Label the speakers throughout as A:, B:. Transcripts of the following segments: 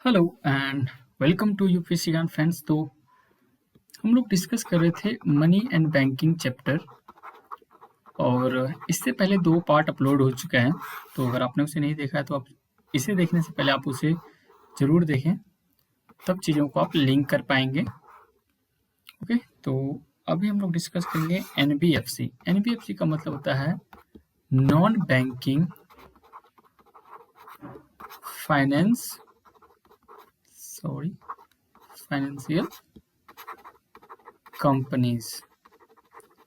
A: Hello and welcome to UPSC Gyan friends. तो हम लोग डिस्कस कर रहे थे मनी एंड बैंकिंग चैप्टर, और इससे पहले 2 पार्ट अपलोड हो चुके हैं। तो अगर आपने उसे नहीं देखा है तो आप इसे देखने से पहले आप उसे ज़रूर देखें, तब चीज़ों को आप लिंक कर पाएंगे। ओके, तो अभी हम लोग डिस्कस करेंगे एनबीएफसी। एनबीएफसी का मतलब होता है non banking finance financial companies,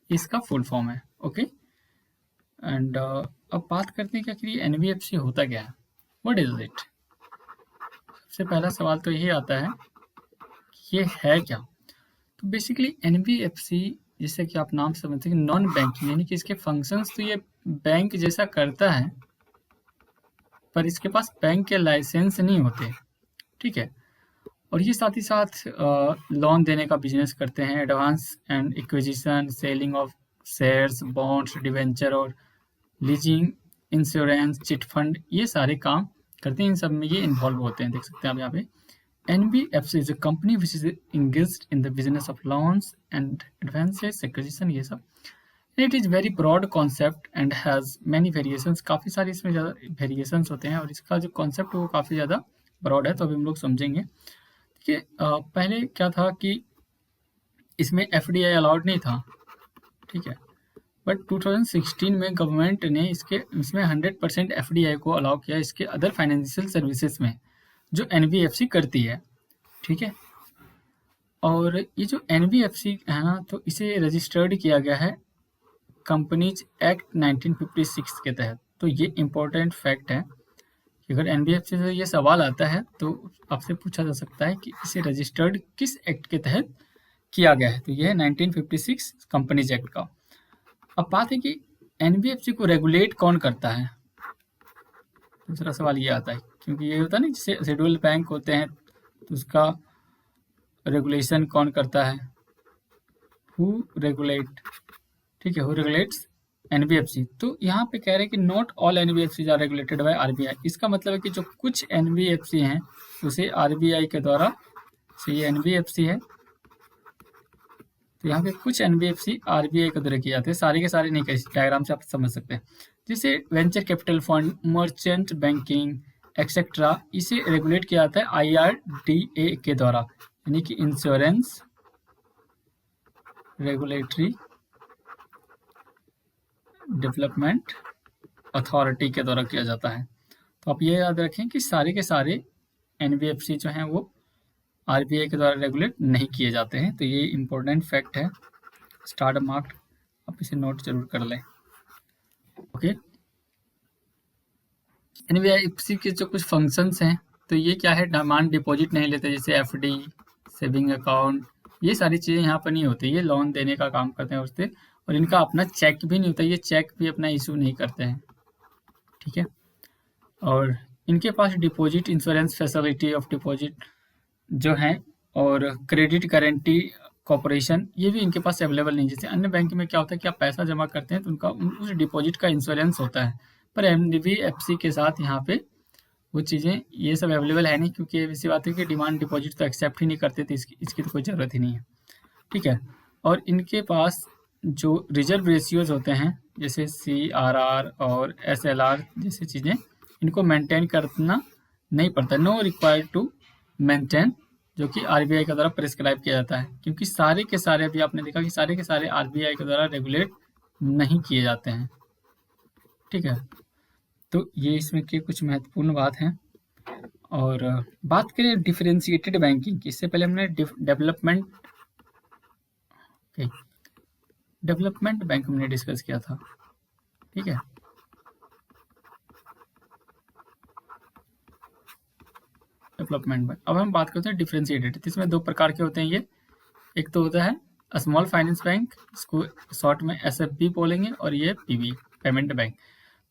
A: इसका फुल फॉर्म है। ओके, एंड अब बात करते हैं कि आखिर ये एनबीएफसी होता क्या है, व्हाट इज इट। सबसे पहला सवाल तो यही आता है कि ये है क्या। तो बेसिकली एनबीएफसी, जैसे कि आप नाम समझते हैं, नॉन बैंकिंग, यानी कि इसके फंक्शंस तो ये बैंक जैसा करता है, पर इसके पास बैंक के लाइसेंस नहीं होते। ठीक है, और ये साथ ही साथ लोन देने का बिजनेस करते हैं, advance and acquisition, selling of shares, bonds, debenture और लीजिंग, इंश्योरेंस, चिट फंड, ये सारे काम करते हैं। इन सब में ये इन्वॉल्व होते हैं। देख सकते हैं आप यहाँ पे, NBFC is a company which is engaged in the business of loans and advances, acquisition, ये सब। It is very broad concept and has many variations, काफ़ी सारे इसमें ज़्यादा वेरिएशंस होते हैं, और इसका जो कॉन्सेप्ट है वो काफ़ी ज़्यादा ब्रॉड है। तो अभी हम लोग समझेंगे कि पहले क्या था कि इसमें एफडीआई अलाउड नहीं था। ठीक है, बट 2016 में गवर्नमेंट ने इसमें 100% एफडीआई को अलाउ किया, इसके अदर फाइनेंशियल सर्विसेज में जो एनबीएफसी करती है। ठीक है, और ये जो एनबीएफसी है ना, तो इसे रजिस्टर्ड किया गया है कंपनीज एक्ट 1956 के तहत। तो ये इम्पोर्टेंट फैक्ट है कि अगर एनबीएफसी से ये सवाल आता है तो आपसे पूछा जा सकता है कि इसे रजिस्टर्ड किस एक्ट के तहत किया गया है। तो ये है 1956 कंपनीज एक्ट का। अब बात है कि एनबीएफसी को रेगुलेट कौन करता है। दूसरा सवाल ये आता है, क्योंकि ये होता है ना, जैसे शेड्यूल्ड बैंक होते हैं तो उसका रेगुलेशन कौन करता है, हु रेगुलेट। ठीक है, हु रेगुलेट्स एनबीएफसी। तो यहाँ पे कह रहे हैं कि not all NBFC are regulated by RBI. इसका मतलब है कि जो कुछ एनबीएफसी हैं उसे आरबीआई के द्वारा, से ये एनबीएफसी है तो यहाँ पे कुछ एनबीएफसी आरबीआई के द्वारा किए जाते हैं, सारे के सारे नहीं। कैसे डायग्राम से आप समझ सकते हैं, जैसे venture capital fund, merchant banking etcetera, इसे रेगुलेट किया जाता है आईआरडीए के द्वारा, यानी कि इंश्योरेंस रेगुलेटरी डेवलपमेंट अथॉरिटी के द्वारा किया जाता है। तो आप ये याद रखें कि सारे के सारे एनबीएफसी जो हैं वो आरबीआई के द्वारा रेगुलेट नहीं किए जाते हैं। तो ये इम्पोर्टेंट फैक्ट है, स्टार्ट मार्क, आप इसे नोट जरूर कर लें। ओके, एनबीएफसी के जो कुछ फंक्शंस हैं, तो ये क्या है, डिमांड डिपॉजिट नहीं लेते, जैसे एफडी, सेविंग अकाउंट, ये सारी चीज़ें यहाँ पर नहीं होती। ये लोन देने का काम करते हैं उससे, और इनका अपना चेक भी नहीं होता, ये चेक भी अपना इशू नहीं करते हैं। ठीक है, और इनके पास deposit insurance facility of deposit जो है, और क्रेडिट गारंटी कॉर्पोरेशन, ये भी इनके पास अवेलेबल नहीं। जैसे अन्य बैंक में क्या होता है कि आप पैसा जमा करते हैं तो उनका उस डिपॉजिट का इंश्योरेंस होता है, पर एनबीएफसी के साथ यहाँ पे वो चीज़ें ये सब अवेलेबल है नहीं, क्योंकि ऐसी बात है कि डिमांड डिपॉजिट तो एक्सेप्ट ही नहीं करते थे, इसकी तो कोई ज़रूरत ही नहीं है। ठीक है, और इनके पास जो रिजर्व रेशियोज होते हैं, जैसे CRR और SLR जैसी चीज़ें, इनको मेंटेन करना नहीं पड़ता, नो रिक्वायर्ड टू मेंटेन, जो कि आरबीआई के द्वारा प्रेस्क्राइब किया जाता है, क्योंकि सारे के सारे, अभी आपने देखा कि सारे के सारे आरबीआई के द्वारा रेगुलेट नहीं किए जाते हैं। ठीक है, तो ये इसमें के कुछ महत्वपूर्ण बात हैं। और बात करें डिफरेंशिएटेड बैंकिंग की, इससे पहले हमने डेवलपमेंट बैंक हमने डिस्कस किया था। ठीक है, डेवलपमेंट बैंक। अब हम बात करते हैं डिफरेंशिएटेड, इसमें 2 प्रकार के होते हैं ये। एक तो होता है स्मॉल फाइनेंस बैंक, इसको शॉर्ट में एसएफबी बोलेंगे, और ये पीबी, पेमेंट बैंक।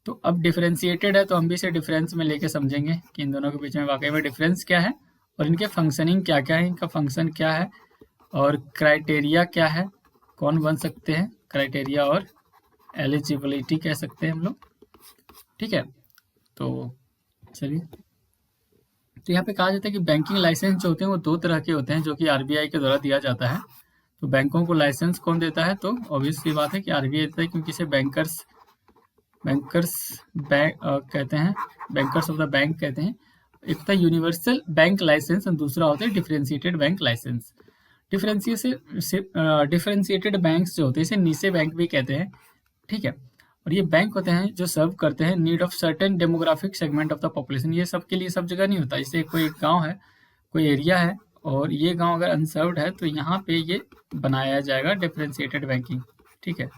A: तो अब डिफरेंशिएटेड है तो हम भी इसे डिफरेंस में लेके समझेंगे कि इन दोनों के बीच में वाकई में डिफरेंस क्या है, और इनके फंक्शनिंग क्या क्या है, इनका फंक्शन क्या है, और क्राइटेरिया क्या है, कौन बन सकते हैं, क्राइटेरिया और एलिजिबिलिटी कह सकते हैं हम लोग। ठीक है, तो चलिए तो यहाँ पे कहा जाता है कि बैंकिंग लाइसेंस जो होते हैं वो दो तरह के होते हैं जो कि आरबीआई के द्वारा दिया जाता है। तो बैंकों को लाइसेंस कौन देता है? तो ऑब्वियस सी बात है कि आरबीआई देता है, क्योंकि इसे बैंकर्स बैंकर्स बैंक कहते हैं, बैंकर्स ऑफ द बैंक कहते हैं। एक होता है यूनिवर्सल बैंक लाइसेंस और दूसरा होता है differentiated bank license. Differentiated banks जो होते हैं इसे नीसे बैंक भी कहते हैं, ठीक है। और ये बैंक होते हैं जो सर्व करते हैं need of certain demographic segment of the population. ये सबके लिए सब जगह नहीं होता। जैसे कोई गांव है, कोई एरिया है, और ये गांव अगर अनसर्व्ड है तो यहाँ पे ये बनाया जाएगा डिफरेंशिएटेड बैंकिंग, ठीक है,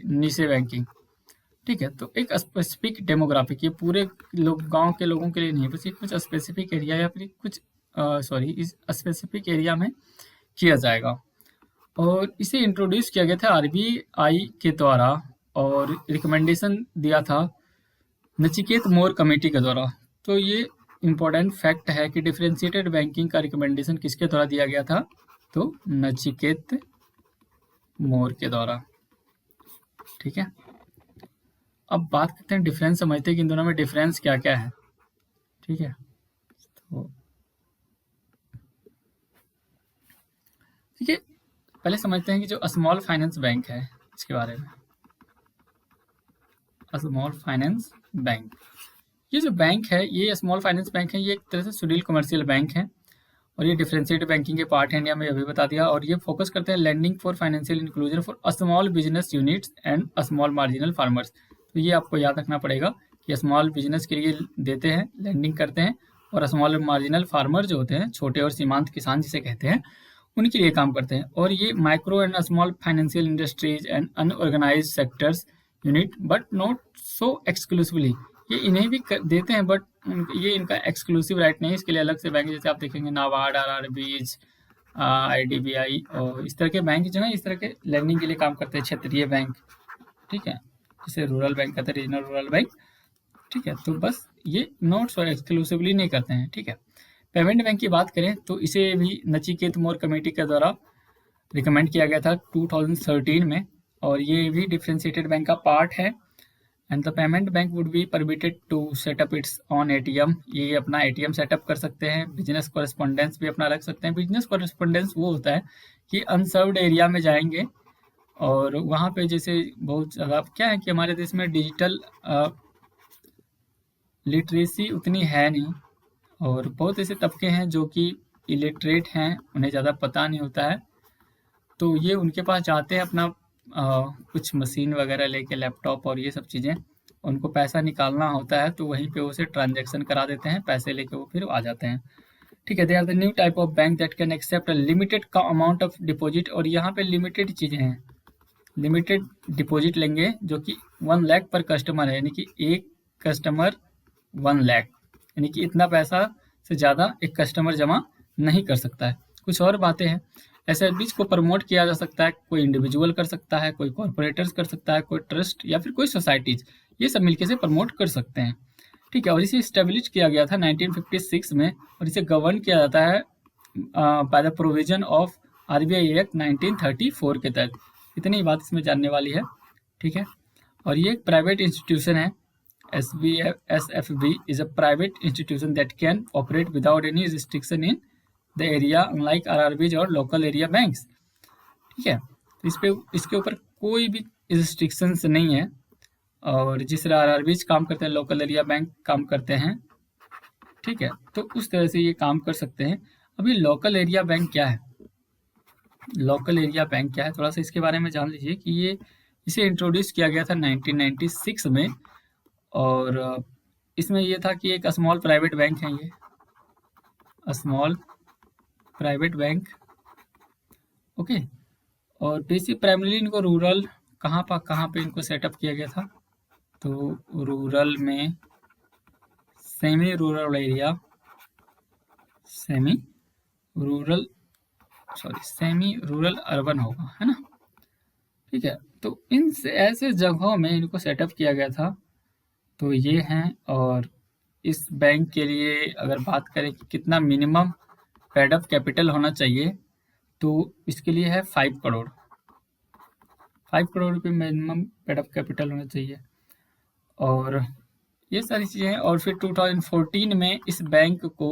A: नीसे बैंकिंग, ठीक है। तो एक स्पेसिफिक डेमोग्राफिक, ये पूरे लोग गांव के लोगों के लिए नहीं है, बस ये कुछ स्पेसिफिक एरिया या फिर कुछ इस स्पेसिफिक एरिया में किया जाएगा। और इसे इंट्रोड्यूस किया गया था आरबीआई के द्वारा और रिकमेंडेशन दिया था नचिकेत मोर कमेटी के द्वारा। तो ये इम्पोर्टेंट फैक्ट है कि डिफरेंशिएटेड बैंकिंग का रिकमेंडेशन किसके द्वारा दिया गया था? तो नचिकेत मोर के द्वारा, ठीक है। अब बात करते हैं डिफरेंस, समझते हैं कि इन दोनों में डिफरेंस क्या क्या है, ठीक है। तो ठीक है, पहले समझते हैं कि जो स्मॉल फाइनेंस बैंक है इसके बारे में। स्मॉल फाइनेंस बैंक, ये जो बैंक है, ये स्मॉल फाइनेंस बैंक है, ये एक तरह से शेड्यूल्ड कमर्शियल बैंक है और ये डिफरेंशिएटेड बैंकिंग के पार्ट है, इंडिया में अभी बता दिया। और ये फोकस करते हैं lending for financial inclusion for small business units and small marginal farmers. तो ये आपको याद रखना पड़ेगा कि स्मॉल बिजनेस के लिए देते हैं, लैंडिंग करते हैं, और स्मॉल मार्जिनल फार्मर जो होते हैं, छोटे और सीमांत किसान जिसे कहते हैं, उनके लिए काम करते हैं। और ये micro and small financial industries and unorganised sectors unit but not so exclusively, ये इन्हें भी देते हैं बट ये इनका एक्सक्लूसिव राइट नहीं है। इसके लिए अलग से बैंक, जैसे आप देखेंगे नाबार्ड, आरआरबीज, आईडीबीआई और इस तरह के बैंक जो है इस तरह के लैंडिंग के लिए काम करते हैं, क्षेत्रीय बैंक, ठीक है, जैसे रूरल बैंक कहते हैं, रीजनल रूरल बैंक, ठीक है। तो बस ये नॉट सो एक्सक्लूसिवली नहीं करते हैं, ठीक है। पेमेंट बैंक की बात करें तो इसे भी नचिकेत मोर कमेटी के द्वारा रिकमेंड किया गया था 2013 में, और ये भी डिफरेंशिएटेड बैंक का पार्ट है। And the payment bank would be permitted to set up its own ATM, ये अपना एटीएम सेटअप कर सकते हैं। बिजनेस कॉरेस्पॉन्डेंस भी अपना रख सकते हैं। बिजनेस कॉरेस्पॉन्डेंस वो होता है कि अनसर्व्ड एरिया में जाएंगे और वहाँ पे जैसे बहुत ज़्यादा क्या है कि हमारे देश में डिजिटल लिटरेसी उतनी है नहीं, और बहुत ऐसे तबके हैं जो कि इलिटरेट हैं, उन्हें ज़्यादा पता नहीं होता है। तो ये उनके पास जाते हैं अपना कुछ मशीन वगैरह लेके, लैपटॉप और ये सब चीज़ें, उनको पैसा निकालना होता है तो वहीं पे उसे ट्रांजैक्शन करा देते हैं, पैसे लेके वो फिर आ जाते हैं, ठीक है। They are the new type of bank that can accept limited का अमाउंट ऑफ डिपॉजिट, और यहाँ पे लिमिटेड चीज़ें हैं, लिमिटेड डिपॉजिट लेंगे जो कि 1 लाख पर कस्टमर है, यानी कि एक कस्टमर 1 लाख, यानी कि इतना पैसा से ज़्यादा एक कस्टमर जमा नहीं कर सकता है। कुछ और बातें हैं, एसएफबीज को प्रमोट किया जा सकता है, कोई इंडिविजुअल कर सकता है, कोई कॉरपोरेटर्स कर सकता है, कोई ट्रस्ट या फिर कोई सोसाइटीज, ये सब मिलकर से प्रमोट कर सकते हैं, ठीक है। और इसे स्टेब्लिश किया गया था 1956 में, और इसे गवर्न किया जाता है by the provision of RBI act 1934 के तहत। इतनी ही बात इसमें जानने वाली है, ठीक है। और ये एक प्राइवेट इंस्टीट्यूशन है। SFB is a private institution that can operate without any restriction in the area, unlike RRBs और local area banks, ठीक है। तो इस पे इसके ऊपर कोई भी रिस्ट्रिक्शंस नहीं है, और जिस तरह RRBs काम करते हैं, लोकल एरिया बैंक काम करते हैं, ठीक है। तो उस तरह से ये काम कर सकते हैं। अभी लोकल एरिया बैंक क्या है? लोकल एरिया बैंक क्या है, थोड़ा सा इसके बारे में जान लीजिए कि ये इसे इंट्रोड्यूस किया गया था 1996 में, और इसमें ये था कि एक स्मॉल प्राइवेट बैंक है, ये स्मॉल प्राइवेट बैंक, ओके। और बेसिक प्राइमरी इनको रूरल कहाँ पे इनको सेटअप किया गया था? तो रूरल में, semi rural area, semi rural urban होगा, है ना, ठीक है। तो इन ऐसे जगहों में इनको सेटअप किया गया था। तो ये हैं, और इस बैंक के लिए अगर बात करें कि कितना मिनिमम पेड अप कैपिटल होना चाहिए, तो इसके लिए है 5 करोड़, 5 करोड़ रुपये मिनिमम पेड अप कैपिटल होना चाहिए। और ये सारी चीज़ें हैं। और फिर 2014 में इस बैंक को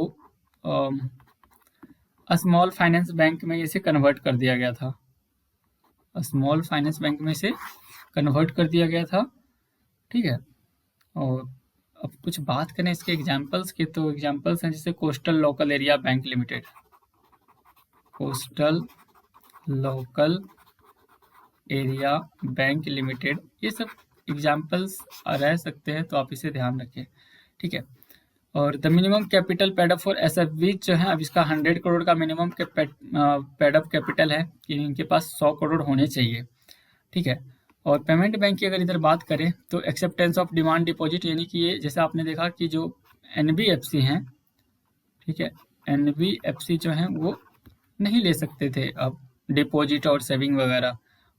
A: स्मॉल फाइनेंस बैंक में इसे कन्वर्ट कर दिया गया था। स्मॉल फाइनेंस बैंक में इसे कन्वर्ट कर दिया गया था, ठीक है। और अब कुछ बात करें इसके एग्जांपल्स की, तो एग्जांपल्स हैं जैसे coastal local area bank limited, coastal local area bank limited, ये सब एग्जांपल्स रह सकते हैं, तो आप इसे ध्यान रखें, ठीक है। और the minimum capital paid up for SFB जो है, अब इसका 100 करोड़ का मिनिमम पेड अप कैपिटल है कि इनके पास 100 करोड़ होने चाहिए, ठीक है। और पेमेंट बैंक की अगर इधर बात करें तो एक्सेप्टेंस ऑफ डिमांड डिपॉजिट, यानी कि ये जैसे आपने देखा कि जो एनबीएफसी हैं, ठीक है, एनबीएफसी जो हैं वो नहीं ले सकते थे अब डिपॉजिट और सेविंग वगैरह,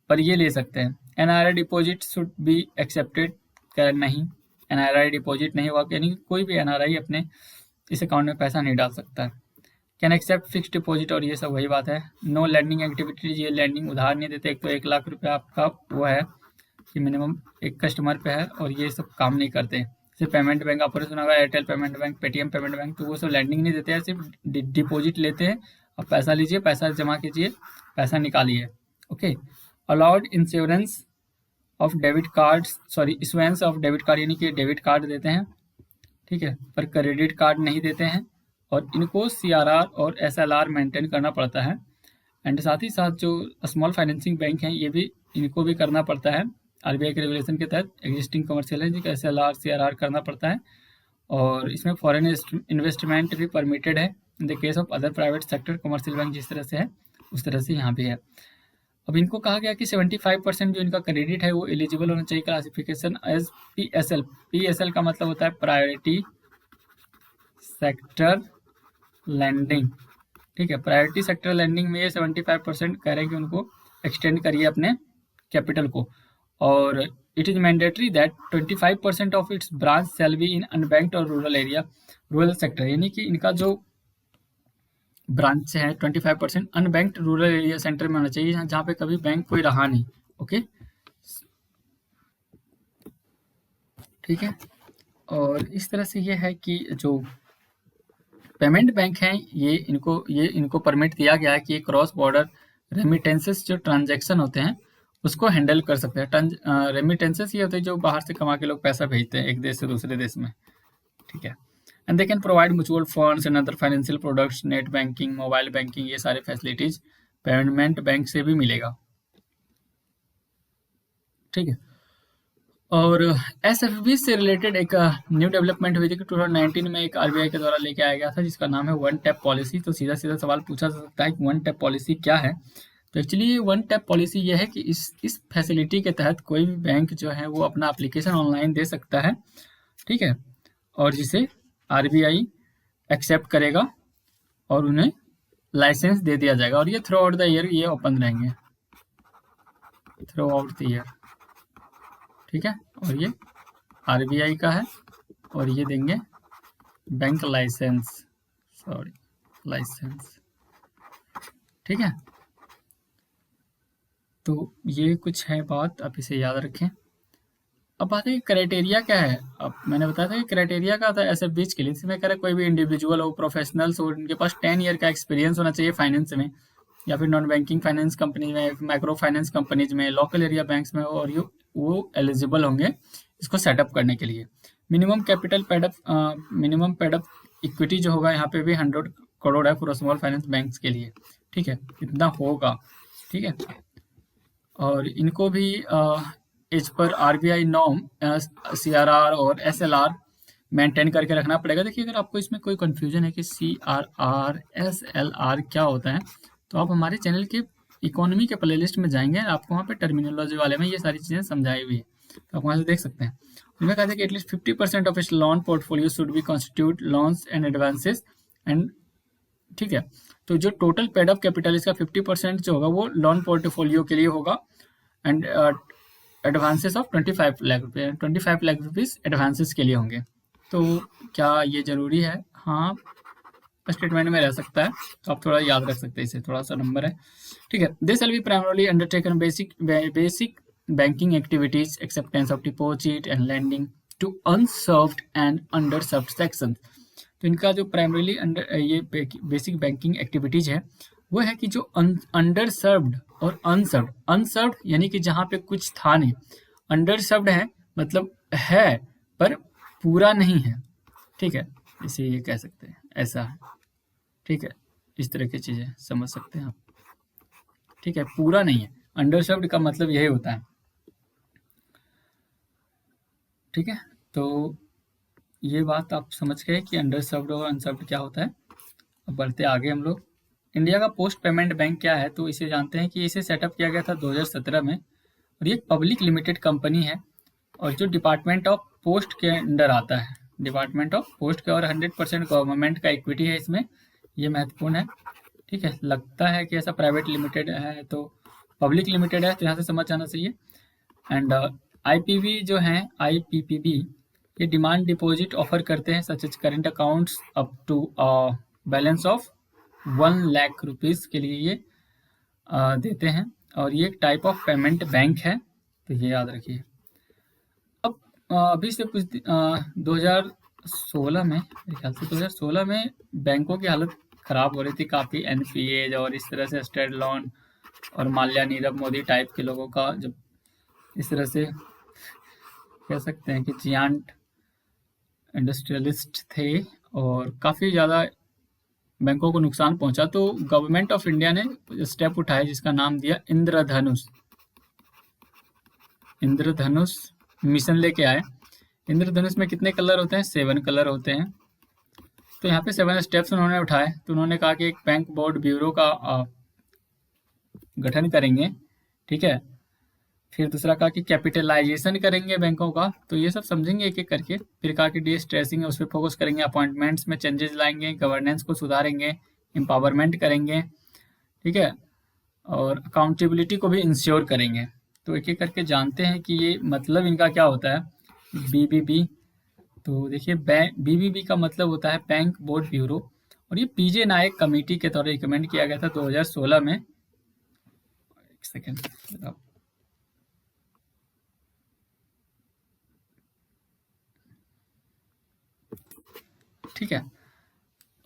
A: पर ये ले सकते हैं। NRI deposit should be accepted, कर नहीं, एनआरआई डिपॉजिट नहीं हुआ, यानी कोई भी एनआरआई अपने इस अकाउंट में पैसा नहीं डाल सकता है। कैन एक्सेप्ट फिक्स डिपॉजिट, और ये सब वही बात है। नो लैंडिंग एक्टिविटीज, ये लैंडिंग उधार नहीं देते। एक तो 1 लाख रुपया आपका वो है कि मिनिमम एक कस्टमर पे है, और ये सब काम नहीं करते। सिर्फ पेमेंट बैंक आपने सुना होगा, Airtel payment bank, Paytm payment bank, तो वो सब लैंडिंग नहीं देते हैं, सिर्फ डिपॉजिट लेते हैं। अब पैसा लीजिए, पैसा जमा कीजिए, पैसा निकालिए, okay. Allowed insurance of debit card, sorry issuance of debit card, यानी कि डेबिट कार्ड देते हैं, ठीक है, पर क्रेडिट कार्ड नहीं देते हैं। और इनको सीआरआर और एसएलआर मेंटेन करना पड़ता है। एंड साथ ही साथ जो स्मॉल फाइनेंसिंग बैंक हैं, ये भी इनको भी करना पड़ता है आरबीआई के रेगुलेशन के तहत। एग्जिस्टिंग कमर्शियल है जिनका एसएलआर सीआरआर करना पड़ता है। और इसमें फॉरेन इन्वेस्टमेंट भी परमिटेड है in the case of other private sector commercial bank, जिस तरह से है उस तरह से यहाँ भी है। अब इनको कहा गया कि 75% जो इनका क्रेडिट है वो एलिजिबल होना चाहिए क्लासिफिकेशन एज पीएसएल। पीएसएल का मतलब होता है प्रायोरिटी सेक्टर लैंडिंग, ठीक है। प्रायोरिटी सेक्टर लैंडिंग में ये 75% कह रहे हैं कि उनको एक्सटेंड करिए अपने कैपिटल को। और it is mandatory that 25% of its branch shall be in unbanked और रूरल एरिया, रूरल सेक्टर, यानी कि इनका जो ब्रांच है 25% अनबैंक्ड रूरल एरिया सेंटर में होना चाहिए, जहाँ पे कभी बैंक कोई रहा नहीं, ओके, ठीक है। और इस तरह से ये है कि जो पेमेंट बैंक हैं, ये इनको परमिट दिया गया है कि क्रॉस बॉर्डर रेमिटेंसेस जो ट्रांजैक्शन होते हैं उसको हैंडल कर सकते हैं। रेमिटेंसेस ये होते हैं जो बाहर से कमा के लोग पैसा भेजते हैं एक देश से दूसरे देश में, ठीक है। And they can provide mutual funds and other financial products, net banking, mobile banking, ये सारे फैसिलिटीज पेमेंट बैंक से भी मिलेगा, ठीक है। और एसएफबी से रिलेटेड एक न्यू डेवलपमेंट हुई थी कि 2019 में एक आरबीआई के द्वारा लेके आया गया था, जिसका नाम है वन टैप पॉलिसी। तो सीधा सीधा सवाल पूछा जा सकता है कि वन टैप पॉलिसी क्या है। तो एक्चुअली वन टैप पॉलिसी ये है कि इस फैसिलिटी के तहत कोई भी बैंक जो है वो अपना एप्लीकेशन ऑनलाइन दे सकता है, ठीक है, और जिसे आरबीआई एक्सेप्ट करेगा और उन्हें लाइसेंस दे दिया जाएगा। और ये थ्रू आउट द ईयर ये ओपन रहेंगे, थ्रू आउट द ईयर, ठीक है। और ये आरबीआई का है, और ये देंगे बैंक लाइसेंस, सॉरी लाइसेंस, ठीक है। तो ये कुछ है बात, आप इसे याद रखें। अब बात है क्राइटेरिया क्या है। अब मैंने बताया था कि क्राइटेरिया क्या था ऐसे बीच के लिए, इसमें कह रहा है कोई भी इंडिविजुअल हो, प्रोफेशनल्स हो, उनके पास 10 ईयर का एक्सपीरियंस होना चाहिए फाइनेंस में, या फिर नॉन बैंकिंग फाइनेंस कंपनी में, माइक्रो फाइनेंस कंपनीज में, लोकल एरिया बैंक्स में, और वो एलिजिबल होंगे इसको सेटअप करने के लिए। Minimum capital minimum paid up equity जो होगा यहाँ पे भी 100 करोड़ है फॉर स्मॉल फाइनेंस बैंक्स के लिए, ठीक है, इतना होगा, ठीक है। और इनको भी as per RBI norm CRR और एसएलआर मेंटेन करके रखना पड़ेगा। देखिए अगर आपको इसमें कोई कंफ्यूजन है कि सीआरआर एसएलआर क्या होता है, तो आप हमारे चैनल के इकोनॉमी के प्लेलिस्ट में जाएंगे, आपको वहाँ पे टर्मिनोलॉजी वाले में ये सारी चीज़ें समझाई हुई है, तो आप वहाँ से देख सकते हैं। उनमें कहा था कि at least 50% of its loan portfolio should be constitute loans and advances and, ठीक है। तो जो टोटल पेड अप कैपिटल इसका 50% जो होगा वो लोन पोर्टफोलियो के लिए होगा, एंड एडवांसेस ऑफ 25 लाख रुपये, 25 लाख रुपीज़ एडवांसेस के लिए होंगे। तो क्या ये ज़रूरी है? हाँ, स्टेटमेंट में रह सकता है, तो आप थोड़ा याद रख सकते हैं, इसे थोड़ा सा नंबर है, ठीक है। This will be primarily undertaken basic banking activities, acceptance of deposit and lending, to unserved and underserved section. तो इनका जो प्राइमरीली ये बेसिक बैंकिंग एक्टिविटीज है वो है कि जो अंडरसर्व्ड और अनसर्व्ड, अनसर्व्ड यानी कि जहाँ पे कुछ था नहीं, अंडरसर्व्ड है मतलब है पर पूरा नहीं है, ठीक है, इसे ये कह सकते हैं, ऐसा है, ठीक है, इस तरह की चीजें समझ सकते हैं आप, ठीक है, पूरा नहीं है, अंडरसर्व्ड का मतलब यही होता है, ठीक है। तो ये बात आप समझ गए कि अंडरसर्व्ड और अनसर्व्ड क्या होता है। अब बढ़ते आगे हम लोग, इंडिया का पोस्ट पेमेंट बैंक क्या है, तो इसे जानते हैं कि इसे सेटअप किया गया था 2017 में, और ये पब्लिक लिमिटेड कंपनी है और जो डिपार्टमेंट ऑफ पोस्ट के अंडर आता है, डिपार्टमेंट ऑफ पोस्ट के, और 100% गवर्नमेंट का इक्विटी है इसमें, ये महत्वपूर्ण है, ठीक है। लगता है कि ऐसा प्राइवेट लिमिटेड है तो पब्लिक लिमिटेड है, तो यहाँ से समझ जाना चाहिए। एंड आईपीवी जो है, आईपीपीबी, ये डिमांड डिपॉजिट ऑफर करते हैं, such as current accounts up to balance of 1 lakh rupees के लिए ये देते हैं, और ये एक टाइप ऑफ पेमेंट बैंक है, तो ये याद रखिए। अब अभी से कुछ 2016 में, मेरे ख्याल से 2016 में बैंकों की हालत ख़राब हो रही थी काफ़ी, एनपीए और इस तरह से स्टेट लोन और माल्या नीरव मोदी टाइप के लोगों का, जब इस तरह से कह सकते हैं कि जियांट इंडस्ट्रियलिस्ट थे और काफ़ी ज़्यादा बैंकों को नुकसान पहुंचा, तो गवर्नमेंट ऑफ इंडिया ने स्टेप उठाए जिसका नाम दिया इंद्रधनुष, इंद्रधनुष मिशन लेके आए। इंद्रधनुष में कितने कलर होते हैं? 7 कलर होते हैं। तो यहाँ पे 7 स्टेप्स उन्होंने उठाए। तो उन्होंने कहा कि एक बैंक बोर्ड ब्यूरो का गठन करेंगे, ठीक है। फिर दूसरा कहा कि कैपिटलाइजेशन करेंगे बैंकों का, तो ये सब समझेंगे एक एक करके। फिर कहा कि डी स्ट्रेसिंग है, उस पर फोकस करेंगे, अपॉइंटमेंट्स में चेंजेस लाएंगे, गवर्नेंस को सुधारेंगे, एम्पावरमेंट करेंगे, ठीक है, और अकाउंटेबिलिटी को भी इंश्योर करेंगे। तो एक एक करके जानते हैं कि ये मतलब इनका क्या होता है। बीबीबी, तो देखिए बीबीबी का मतलब होता है बैंक बोर्ड ब्यूरो, और ये पीजे नायक कमेटी के द्वारा रिकमेंड किया गया था 2016 में। एक सेकेंड, ठीक है।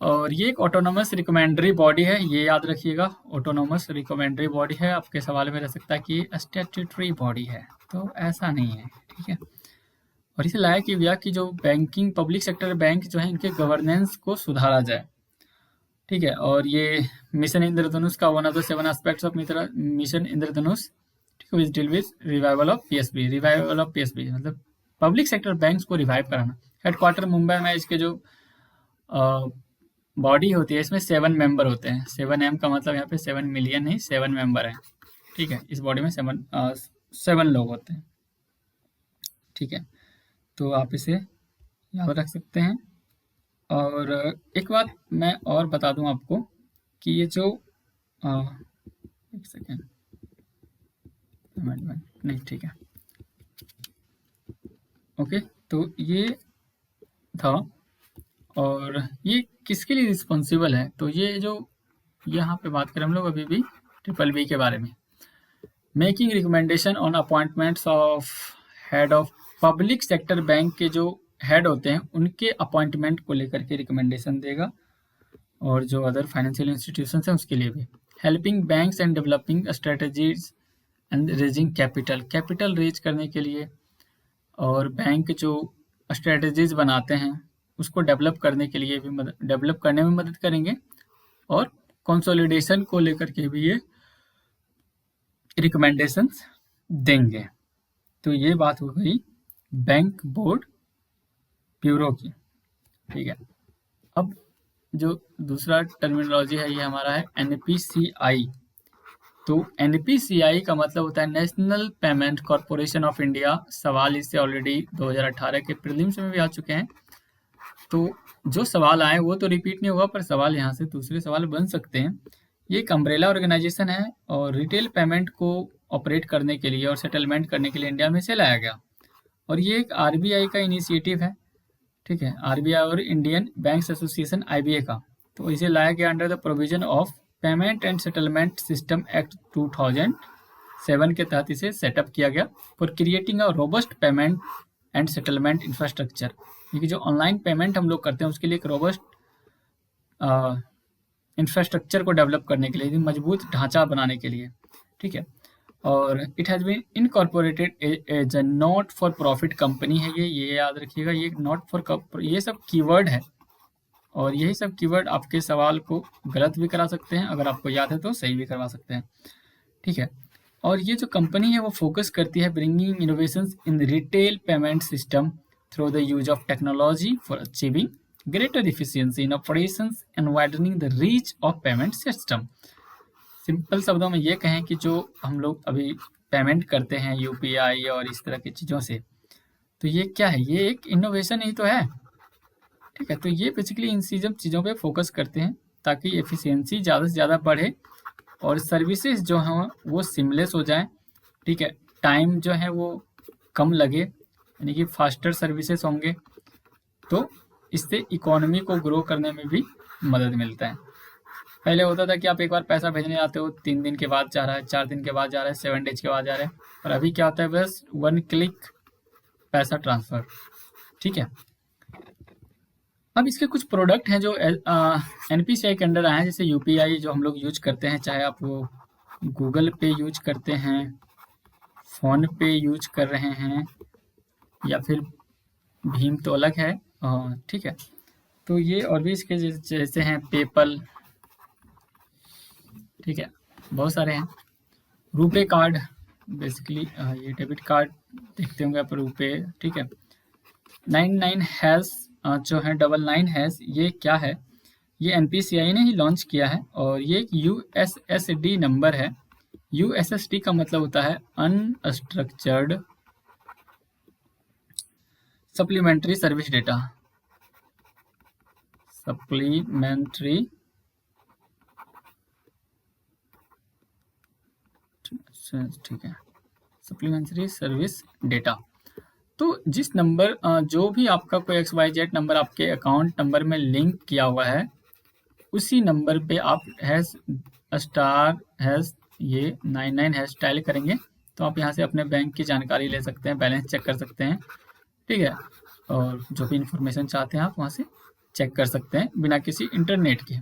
A: और ये एक ऑटोनोमस रिकमेंडरी बॉडी है, ये याद रखिएगा, ऑटोनोमस रिकमेंडरी बॉडी है। आपके सवाल में रह सकता है कि स्टैट्यूटरी बॉडी है, तो ऐसा नहीं है, ठीक है। और इसे लाया कि भैया कि जो बैंकिंग पब्लिक सेक्टर बैंक जो है इनके गवर्नेंस को सुधारा जाए, ठीक है। और ये मिशन इंद्रधनुष का one of the 7 aspects of mission Indradhanush, ठीक है, which deal with revival of PSB. Revival of PSB मतलब पब्लिक सेक्टर बैंक्स को रिवाइव कराना। हेडक्वार्टर मुंबई में, इसके जो बॉडी होती है इसमें 7 मेंबर होते हैं। 7M का मतलब यहाँ पे 7 मिलियन नहीं, 7 मेंबर है, ठीक है। इस बॉडी में 7 लोग होते हैं, ठीक है। तो आप इसे याद रख सकते हैं। और एक बात मैं और बता दूं आपको कि ये जो एक सेकेंड, नहीं, ठीक है, ओके। तो ये था, और ये किसके लिए रिस्पॉन्सिबल है, तो ये जो यहाँ पे बात करें हम लोग अभी भी BBB के बारे में, making recommendation on appointments of head of public sector bank के जो हेड होते हैं उनके अपॉइंटमेंट को लेकर के रिकमेंडेशन देगा, और जो अदर फाइनेंशियल इंस्टीट्यूशन हैं उसके लिए भी। Helping banks and developing strategies and raising capital, capital raise करने के लिए, और बैंक जो स्ट्रेटजीज बनाते हैं उसको डेवलप करने के लिए भी डेवलप करने में मदद करेंगे, और कंसोलिडेशन को लेकर के भी ये रिकमेंडेशंस देंगे। तो ये बात हो गई बैंक बोर्ड ब्यूरो की, ठीक है। अब जो दूसरा टर्मिनोलॉजी है ये हमारा है NPCI। तो NPCI का मतलब होता है national payment corporation of India. सवाल इससे ऑलरेडी 2018 के प्रीलिम्स में भी आ चुके हैं। तो जो सवाल आए वो तो रिपीट नहीं होगा, पर सवाल यहाँ से दूसरे सवाल बन सकते हैं। ये एक अम्ब्रेला ऑर्गेनाइजेशन है, और रिटेल पेमेंट को ऑपरेट करने के लिए और सेटलमेंट करने के लिए इंडिया में से लाया गया, और ये एक RBI का इनिशिएटिव है, ठीक है, RBI और इंडियन बैंक्स एसोसिएशन IBA का। तो इसे लाया गया under the provision of payment and settlement system act 2007 के तहत इसे सेटअप किया गया for creating a robust payment and settlement infrastructure, क्योंकि जो ऑनलाइन पेमेंट हम लोग करते हैं उसके लिए एक रोबस्ट इंफ्रास्ट्रक्चर को डेवलप करने के लिए, एक मजबूत ढांचा बनाने के लिए, ठीक है। और it has been incorporated as a not for profit company है ये याद रखिएगा। ये नॉट फॉर, ये सब कीवर्ड है और यही सब कीवर्ड आपके सवाल को गलत भी करा सकते हैं, अगर आपको याद है तो सही भी करवा सकते हैं, ठीक है। और ये जो कंपनी है वो फोकस करती है bringing innovations in retail payment system through the use of technology for achieving greater efficiency in operations and widening the reach of payment system. Simple शब्दों में ये कहें कि जो हम लोग अभी पेमेंट करते हैं यूपीआई और इस तरह की चीज़ों से, तो ये क्या है, ये एक इनोवेशन ही तो है, ठीक है। तो ये बेसिकली इन चीज़ों पे फोकस करते हैं ताकि एफिशिएंसी ज़्यादा से ज़्यादा बढ़े और सर्विसेज जो हैं वो सिमलेस हो जाएं, ठीक है। टाइम जो है वो कम लगे, यानी कि फास्टर सर्विसेज होंगे, तो इससे इकोनॉमी को ग्रो करने में भी मदद मिलता है। पहले होता था कि आप एक बार पैसा भेजने आते हो 3 दिन के बाद जा रहा है, 4 दिन के बाद जा रहा है, 7 डेज के बाद जा रहा है, और अभी क्या होता है, बस 1 क्लिक पैसा ट्रांसफ़र, ठीक है। अब इसके कुछ प्रोडक्ट हैं जो एनपीसीआई के अंडर आए हैं, जैसे यूपीआई जो हम लोग यूज करते हैं, चाहे आप वो गूगल पे यूज करते हैं, फ़ोन पे यूज कर रहे हैं, या फिर भीम तो अलग है, ठीक है। तो ये और भी इसके जैसे हैं पेपल, ठीक है, बहुत सारे हैं। रुपे कार्ड, बेसिकली ये डेबिट कार्ड देखते होंगे आप, रुपे, ठीक है। 99 हैश जो है 99 हैश, ये क्या है, ये एनपीसीआई ने ही लॉन्च किया है और ये एक यूएसएसडी नंबर है। यूएसएसडी का मतलब होता है unstructured supplementary service data, supplementary, ठीक है, सप्लीमेंट्री सर्विस डेटा। तो जिस नंबर जो भी आपका कोई XYZ नंबर आपके अकाउंट नंबर में लिंक किया हुआ है, उसी नंबर पे आप हैश स्टार हैश ये 99 हैश डायल करेंगे तो आप यहाँ से अपने बैंक की जानकारी ले सकते हैं, बैलेंस चेक कर सकते हैं, ठीक है। और जो भी इंफॉर्मेशन चाहते हैं आप वहाँ से चेक कर सकते हैं बिना किसी इंटरनेट के।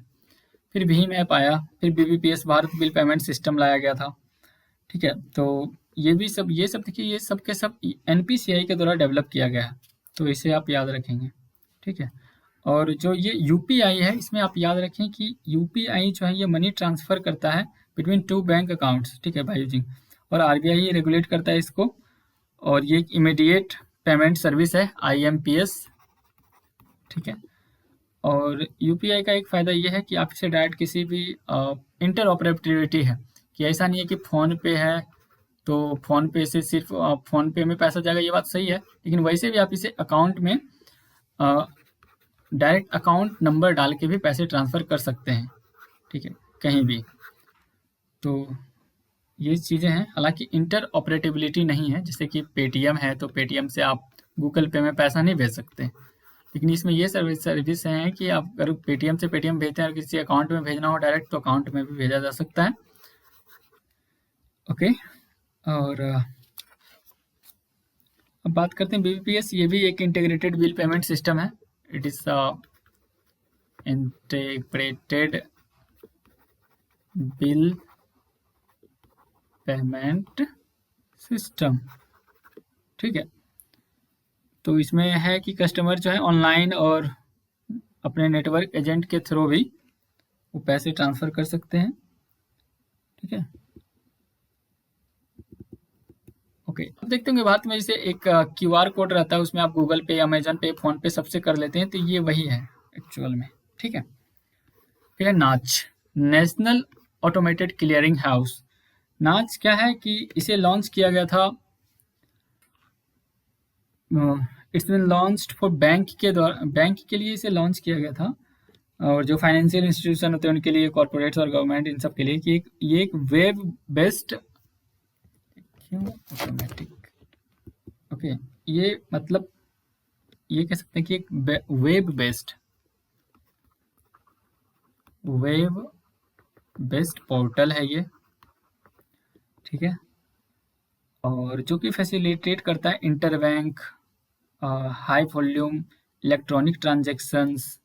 A: फिर भीम ऐप आया, फिर BBPS Bharat bill payment system लाया गया था, ठीक है। तो ये सब देखिए, ये सब के सब एनपीसीआई के द्वारा डेवलप किया गया है, तो इसे आप याद रखेंगे, ठीक है। और जो ये यूपीआई है, इसमें आप याद रखें कि यूपीआई जो है ये मनी ट्रांसफ़र करता है बिटवीन 2 बैंक अकाउंट्स, ठीक है बाय यूजिंग, और आरबीआई रेगुलेट करता है इसको, और ये एक इमीडिएट पेमेंट सर्विस है, IMPS, ठीक है। और यूपीआई का एक फ़ायदा ये है कि आप इसे डायरेक्ट किसी भी इंटर ऑपरेबिलिटी है, कि ऐसा नहीं है कि फ़ोन पे है तो फ़ोन पे से सिर्फ फ़ोन पे में पैसा जाएगा, ये बात सही है, लेकिन वैसे भी आप इसे अकाउंट में डायरेक्ट अकाउंट नंबर डाल के भी पैसे ट्रांसफ़र कर सकते हैं, ठीक है, कहीं भी। तो ये चीज़ें हैं, हालांकि इंटर ऑपरेटिबिलिटी नहीं है, जैसे कि पेटीएम है तो पेटीएम से आप गूगल पे में पैसा नहीं भेज सकते, लेकिन इसमें ये सर्विस हैं कि आप अगर पेटीएम से पेटीएम भेजते हैं और किसी अकाउंट में भेजना हो डायरेक्ट, तो अकाउंट में भी भेजा जा सकता है, ओके। और अब बात करते हैं BBPS, ये भी एक इंटीग्रेटेड बिल पेमेंट सिस्टम है। It is integrated bill payment system, ठीक है। तो इसमें है कि कस्टमर जो है ऑनलाइन और अपने नेटवर्क एजेंट के थ्रू भी वो पैसे ट्रांसफ़र कर सकते हैं, ठीक है, ओके। अब देखते होंगे भारत में जैसे एक QR कोड रहता है, उसमें आप गूगल पे, अमेजन पे, फ़ोन पे सबसे कर लेते हैं, तो ये वही है एक्चुअल में, ठीक है। फिर है नाच, नेशनल ऑटोमेटेड क्लियरिंग हाउस। नाच क्या है कि इसे लॉन्च किया गया था, it's been launched for bank के द्वारा, बैंक के लिए इसे लॉन्च किया गया था, और जो फाइनेंशियल इंस्टीट्यूशन होते हैं उनके लिए, कॉर्पोरेट्स और गवर्नमेंट, इन सब के लिए, कि ये एक वेब बेस्ड, क्यों ऑटोमेटिक, ओके, ये मतलब ये कह सकते हैं कि एक वेब बेस्ड पोर्टल है ये, ठीक है, और जो कि फैसिलिटेट करता है inter bank high volume electronic transactions,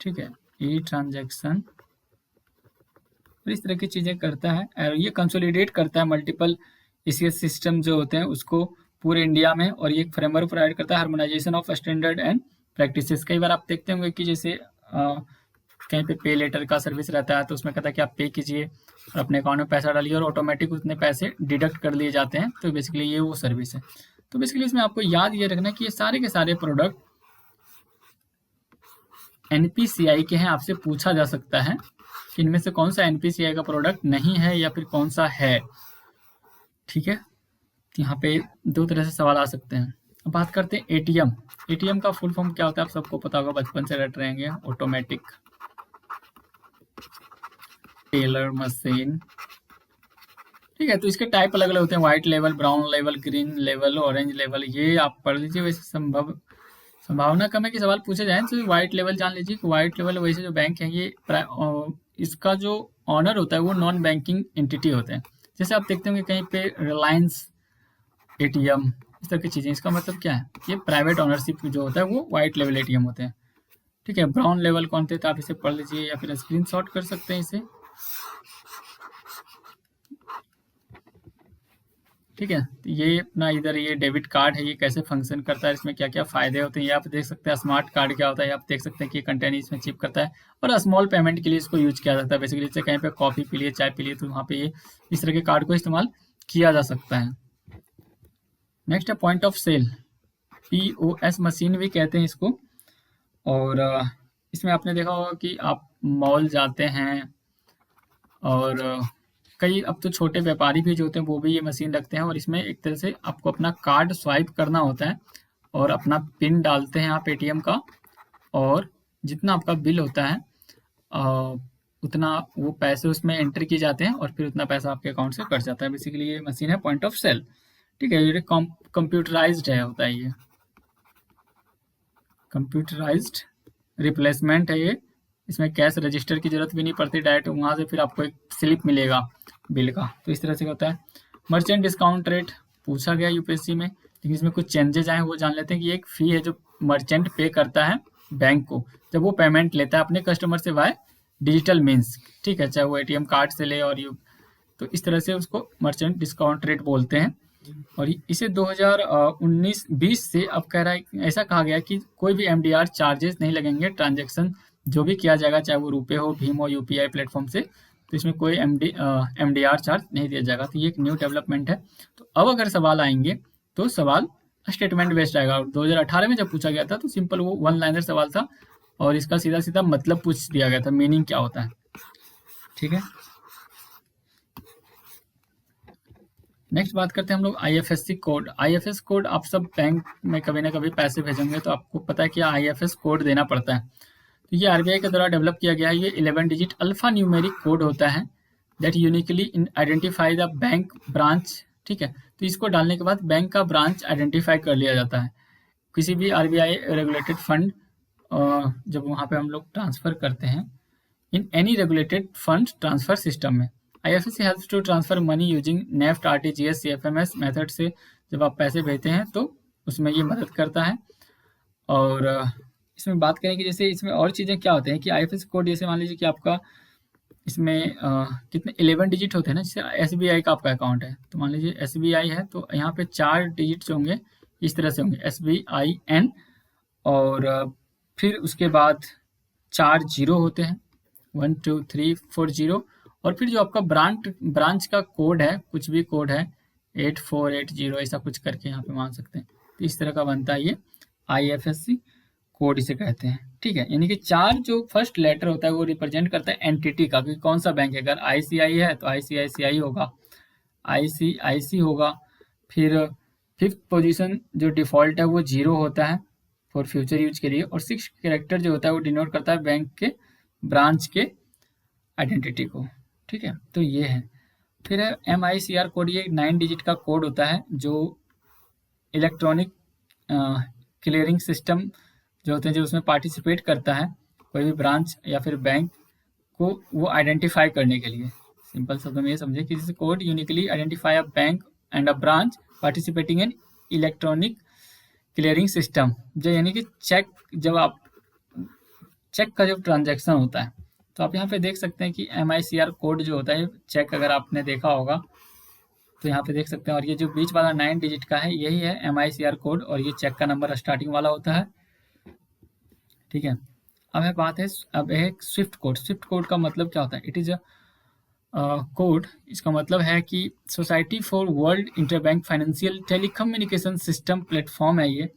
A: ठीक है, ई ट्रांजेक्शन, और इस तरह की चीज़ें करता है। और ये कंसोलिडेट करता है मल्टीपल इसके सिस्टम जो होते हैं उसको पूरे इंडिया में, और ये एक फ्रेमवर्क प्रोवाइड करता है harmonisation of standard and practices. कई बार आप देखते होंगे कि जैसे कहीं पे लेटर का सर्विस रहता है तो उसमें कहता है कि आप पे कीजिए और अपने अकाउंट में पैसा डालिए और ऑटोमेटिक उतने पैसे डिडक्ट कर लिए जाते हैं। तो बेसिकली ये वो सर्विस है। तो बेसिकली इसमें आपको याद ये रखना कि ये सारे के सारे प्रोडक्ट एनपीसीआई के हैं। आपसे पूछा जा सकता है कि इनमें से कौन सा एनपीसीआई का प्रोडक्ट नहीं है या फिर कौन सा है, ठीक है। यहाँ पे दो तरह से सवाल आ सकते हैं। अब बात करते हैं एटीएम। एटीएम का फुल फॉर्म क्या होता है आप सबको पता होगा, बचपन से रट रहेंगे, ऑटोमेटिक टेलर मशीन, ठीक है। तो इसके टाइप अलग अलग होते हैं, white level, brown level, green level, orange level, ये आप पढ़ लीजिए। वैसे संभावना कम है कि सवाल पूछे जाए। तो व्हाइट लेवल जान लीजिए कि व्हाइट लेवल वैसे जो बैंक है ये इसका जो ऑनर होता है वो नॉन बैंकिंग एंटिटी होते हैं। जैसे आप देखते होंगे कहीं पे रिलायंस एटीएम, इस तरह की चीज़ें। इसका मतलब क्या है, ये प्राइवेट ऑनरशिप जो होता है वो व्हाइट लेवल एटीएम होते हैं, ठीक है। ब्राउन लेवल कौन थे तो आप इसे पढ़ लीजिए या फिर स्क्रीनशॉट कर सकते हैं इसे, ठीक है। तो ये अपना इधर ये डेबिट कार्ड है, ये कैसे फंक्शन करता है, इसमें क्या क्या फायदे होते हैं ये आप देख सकते हैं। स्मार्ट कार्ड क्या होता है आप देख सकते हैं कि कंटेंट इसमें चिप करता है, और स्मॉल पेमेंट के लिए इसको यूज किया जाता है। बेसिकली जैसे कहीं पे कॉफ़ी पी लिए, चाय पी लिए, तो वहाँ पे ये इस तरह के कार्ड को इस्तेमाल किया जा सकता है। नेक्स्ट है point of sale, POS machine भी कहते हैं इसको। और इसमें आपने देखा होगा कि आप मॉल जाते हैं और कई अब तो छोटे व्यापारी भी जो होते हैं वो भी ये मशीन रखते हैं, और इसमें एक तरह से आपको अपना कार्ड स्वाइप करना होता है और अपना पिन डालते हैं आप एटीएम का, और जितना आपका बिल होता है उतना वो पैसे उसमें एंटर किए जाते हैं और फिर उतना पैसा आपके अकाउंट से कट जाता है। बेसिकली ये मशीन है पॉइंट ऑफ सेल, ठीक है। ये कंप्यूटराइज्ड है, होता है ये कंप्यूटराइज्ड रिप्लेसमेंट है ये। इसमें कैश रजिस्टर की जरूरत भी नहीं पड़ती, डायरेक्ट वहाँ से फिर आपको एक स्लिप मिलेगा बिल का। तो इस तरह से होता है। मर्चेंट डिस्काउंट रेट पूछा गया यूपीएससी में, लेकिन इसमें कुछ चेंजेज आए वो जान लेते हैं कि ये एक फ़ी है जो मर्चेंट पे करता है बैंक को जब वो पेमेंट लेता है अपने कस्टमर से बाय डिजिटल मीन्स, ठीक है, चाहे वो एटीएम कार्ड से ले और यू। तो इस तरह से उसको मर्चेंट डिस्काउंट रेट बोलते हैं। और इसे 2019-20 से अब कह रहा है, ऐसा कहा गया कि कोई भी एमडीआर चार्जेस नहीं लगेंगे ट्रांजैक्शन जो भी किया जाएगा, चाहे वो रुपए हो, भीम हो, यूपीआई प्लेटफॉर्म से, तो इसमें कोई एमडीआर चार्ज नहीं दिया जाएगा। तो ये एक न्यू डेवलपमेंट है। तो अब अगर सवाल आएंगे तो सवाल स्टेटमेंट बेस्ड आएगा। 2018 में जब पूछा गया था तो सिंपल वो वन लाइनर सवाल था और इसका सीधा सीधा मतलब पूछ दिया गया था, मीनिंग क्या होता है, ठीक है। नेक्स्ट बात करते हैं हम लोग आईएफएससी कोड। आईएफएस कोड आप सब बैंक में कभी ना कभी पैसे भेजेंगे तो आपको पता है कि आईएफएस कोड देना पड़ता है। तो ये आरबीआई के द्वारा डेवलप किया गया है। ये 11 डिजिट अल्फा न्यूमेरिक कोड होता है that uniquely identify the bank branch, ठीक है। तो इसको डालने के बाद बैंक का ब्रांच आइडेंटिफाई कर लिया जाता है। किसी भी आरबीआई रेगुलेटेड फंड जब वहाँ पे हम लोग ट्रांसफ़र करते हैं in any regulated fund transfer system में, IFSC helps to transfer money using NEFT, RTGS, CFMS method से जब आप पैसे भेजते हैं तो उसमें ये मदद करता है। और इसमें बात करें कि जैसे इसमें और चीज़ें क्या होते हैं कि IFSC कोड, जैसे मान लीजिए कि आपका इसमें कितने 11 डिजिट होते हैं ना। जैसे SBI का आपका अकाउंट है तो मान लीजिए SBI है तो यहाँ पे 4 डिजिट्स होंगे, इस तरह से होंगे SBIN, और फिर उसके बाद 4 जीरो होते हैं, 1 2 3 4 जीरो, और फिर जो आपका ब्रांच का कोड है, कुछ भी कोड है 8480 ऐसा कुछ करके यहाँ पे मान सकते हैं। तो इस तरह का बनता है ये IFSC कोड इसे कहते हैं, ठीक है। यानी कि 4 जो फर्स्ट लेटर होता है वो रिप्रेजेंट करता है एंटिटी का कि कौन सा बैंक है। अगर ICI है तो ICICI होगा, ICIC होगा। फिर 5th पोजीशन जो डिफ़ॉल्ट है वो 0 होता है फॉर फ्यूचर यूज के लिए, और 6 कैरेक्टर जो होता है वो डिनोट करता है बैंक के ब्रांच के आइडेंटिटी को, ठीक है। तो ये है। फिर है MICR कोड, ये 9 डिजिट का कोड होता है जो इलेक्ट्रॉनिक क्लियरिंग सिस्टम जो होते हैं जो उसमें पार्टिसिपेट करता है कोई भी ब्रांच या फिर बैंक को वो आइडेंटिफाई करने के लिए। सिंपल शब्दों में ये समझे कि this code uniquely identify a bank and a branch participating in electronic clearing system, जो यानी कि चेक, जब आप चेक का जब ट्रांजैक्शन होता है तो आप यहाँ पे देख सकते हैं कि MICR कोड जो होता है चेक, अगर आपने देखा होगा तो यहाँ पे देख सकते हैं, और ये जो बीच वाला 9 डिजिट का है यही है MICR कोड, और ये चेक का नंबर स्टार्टिंग वाला होता है। ठीक है, अब है बात है, अब है स्विफ्ट कोड। स्विफ्ट कोड का मतलब क्या होता है? इट इज अ कोड, इसका मतलब है कि society for world interbank financial telecommunication system platform है ये,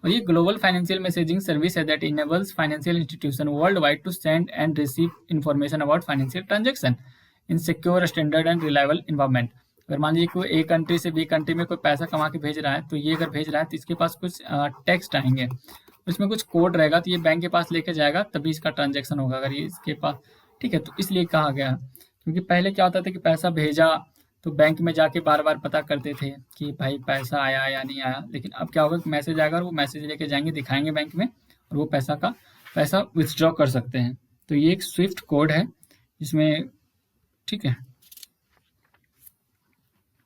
A: और ये ग्लोबल फाइनेंशियल मैसेजिंग सर्विस है that enables financial institution world wide to send and receive information about financial transaction in secure, standard and reliable environment. अगर मान लीजिए कोई एक कंट्री से बी कंट्री में कोई पैसा कमा के भेज रहा है, तो ये अगर भेज रहा है तो इसके पास कुछ टेक्स्ट आएंगे, उसमें कुछ कोड रहेगा, तो ये बैंक के पास लेके जाएगा तभी इसका ट्रांजेक्शन होगा, अगर ये इसके पास। ठीक है, तो इसलिए कहा गया है, क्योंकि पहले क्या होता था कि पैसा भेजा तो बैंक में जाके बार बार पता करते थे कि भाई पैसा आया या नहीं आया, लेकिन अब क्या होगा कि मैसेज आएगा और वो मैसेज लेके जाएंगे, दिखाएंगे बैंक में, और वो पैसा विथड्रॉ कर सकते हैं। तो ये एक स्विफ्ट कोड है जिसमें, ठीक है।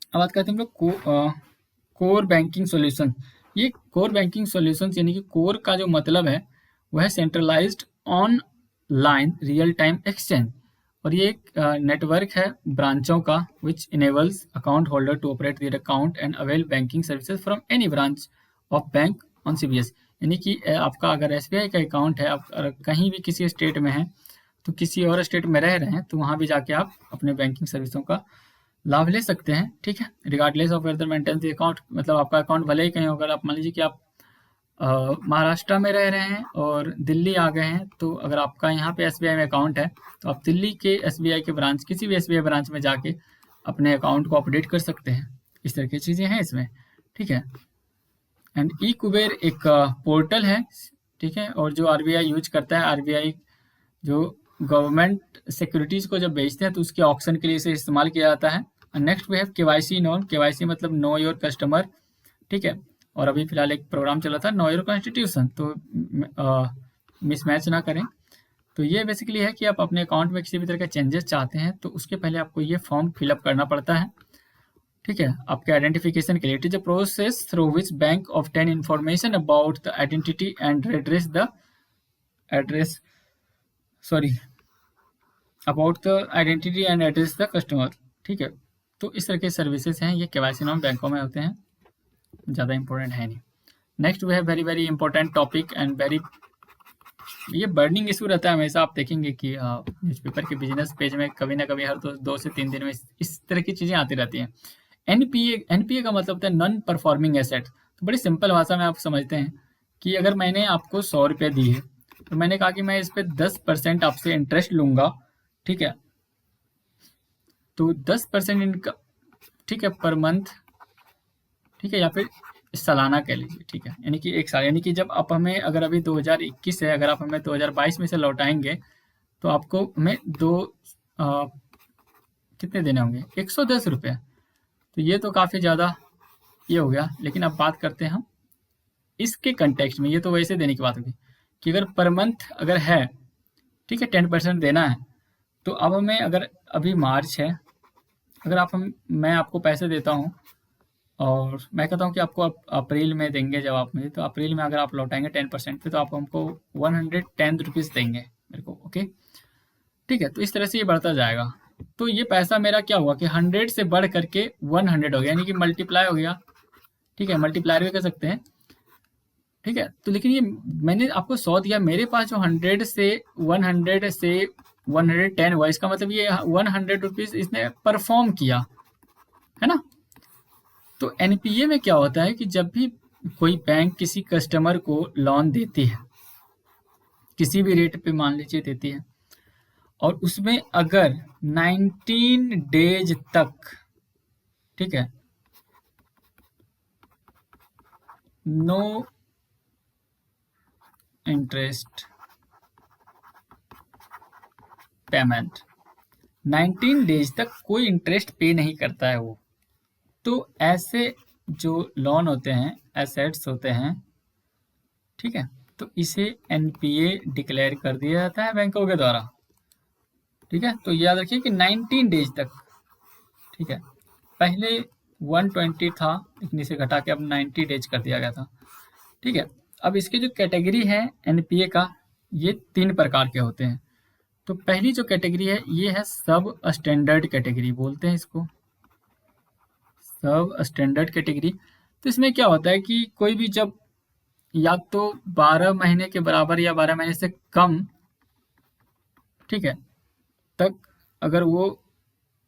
A: अब बात करते हैं हम लोग कोर बैंकिंग सॉल्यूशन। ये कोर बैंकिंग सॉल्यूशन यानी कि कोर का जो मतलब है वह है centralised online real time exchange, और ये एक नेटवर्क है ब्रांचों का which enables account holder to operate their account and avail banking services from any branch of bank on CBS। यानी कि आपका अगर SBI का अकाउंट है, आप कहीं भी किसी स्टेट में हैं, तो किसी और स्टेट में रह रहे हैं तो वहाँ भी जाके आप अपने बैंकिंग सर्विसों का लाभ ले सकते हैं। ठीक है, regardless of whether maintain the account, मतलब आपका अकाउंट भले ही कहीं होगा, आप मान लीजिए कि आप महाराष्ट्र में रह रहे हैं और दिल्ली आ गए हैं, तो अगर आपका यहाँ पे SBI में अकाउंट है तो आप दिल्ली के SBI के ब्रांच, किसी भी SBI ब्रांच में जाके अपने अकाउंट को अपडेट कर सकते हैं। इस तरह की चीज़ें हैं इसमें। ठीक है, एंड ई कुबेर एक पोर्टल है, ठीक है, और जो RBI यूज करता है, RBI जो गवर्नमेंट सिक्योरिटीज को जब बेचते हैं तो उसके ऑक्शन के लिए इसे इस्तेमाल किया जाता है। Next we have KYC norm. KYC मतलब नो योर कस्टमर। ठीक है, और अभी फिलहाल एक प्रोग्राम चला था नो योर कॉन्स्टिट्यूशन, तो मिसमैच ना करें। तो ये बेसिकली है कि आप अपने अकाउंट में किसी भी तरह के चेंजेस चाहते हैं तो उसके पहले आपको ये फॉर्म फिलअप करना पड़ता है। ठीक है, आपके आइडेंटिफिकेशन के लिए। It is a process through which bank obtain information about the identity and address about the identity and address the customer. ठीक है, तो इस तरह के सर्विसेज हैं, ये KYC नॉर्म बैंकों में होते हैं, ज़्यादा इंपॉर्टेंट है नहीं। नेक्स्ट वे है very very important topic and very, ये बर्निंग इशू रहता है हमेशा। आप देखेंगे कि न्यूज़पेपर के बिजनेस पेज में कभी ना कभी हर 2 से 3 दिन में इस तरह की चीज़ें आती रहती हैं। NPA का मतलब होता है नॉन परफॉर्मिंग एसेट। तो बड़ी सिंपल भाषा में आप समझते हैं कि अगर मैंने आपको 100 रुपये दिए तो मैंने कहा कि मैं इस पर 10% आपसे इंटरेस्ट लूंगा। ठीक है, तो 10% इनका, ठीक है, पर मंथ, ठीक है, या फिर सालाना कह लीजिए। ठीक है, यानी कि एक साल, यानी कि जब आप हमें, अगर अभी 2021 है, अगर आप हमें 2022 में से लौटाएंगे तो आपको हमें कितने देने होंगे? 110 रुपये। तो ये तो काफ़ी ज़्यादा ये हो गया, लेकिन अब बात करते हैं हम इसके कंटेक्स्ट में। ये तो वैसे देने की बात होगी कि अगर पर मंथ अगर है, ठीक है, 10% देना है, तो अब हमें, अगर अभी मार्च है, अगर मैं आपको पैसे देता हूँ और मैं कहता हूँ कि आपको आप अप्रैल में देंगे जब आप मुझे, तो अप्रैल में अगर आप लौटाएंगे 10% पे तो आप हमको 110 रुपीज़ देंगे मेरे को। ओके, ठीक है, तो इस तरह से ये बढ़ता जाएगा। तो ये पैसा मेरा क्या हुआ कि 100 से बढ़ करके 100 हो गया, यानी कि मल्टीप्लाई हो गया। ठीक है, मल्टीप्लायर भी कर सकते हैं। ठीक है, तो लेकिन ये मैंने आपको 100 दिया, मेरे पास जो 100 से 110 हुआ, इसका मतलब ये 100 रुपीज़ इसने परफॉर्म किया है ना। तो NPA में क्या होता है कि जब भी कोई बैंक किसी कस्टमर को लोन देती है, किसी भी रेट पे मान लीजिए देती है, और उसमें अगर 19 डेज तक, ठीक है, नो इंटरेस्ट पेमेंट, 19 डेज तक कोई इंटरेस्ट पे नहीं करता है वो, तो ऐसे जो लोन होते हैं, एसेट्स होते हैं, ठीक है, तो इसे NPA डिक्लेयर कर दिया जाता है बैंकों के द्वारा। ठीक है, तो याद रखिए कि 19 डेज तक, ठीक है, पहले 120 था लेकिन इसे घटा के अब 90 डेज कर दिया गया था। ठीक है। अब इसके जो कैटेगरी है एनपीए का, ये 3 प्रकार के होते हैं। तो पहली जो कैटेगरी है ये है सब स्टैंडर्ड कैटेगरी बोलते हैं इसको, सब स्टैंडर्ड कैटेगरी। तो इसमें क्या होता है कि कोई भी जब या तो 12 महीने के बराबर या 12 महीने से कम, ठीक है, तक अगर वो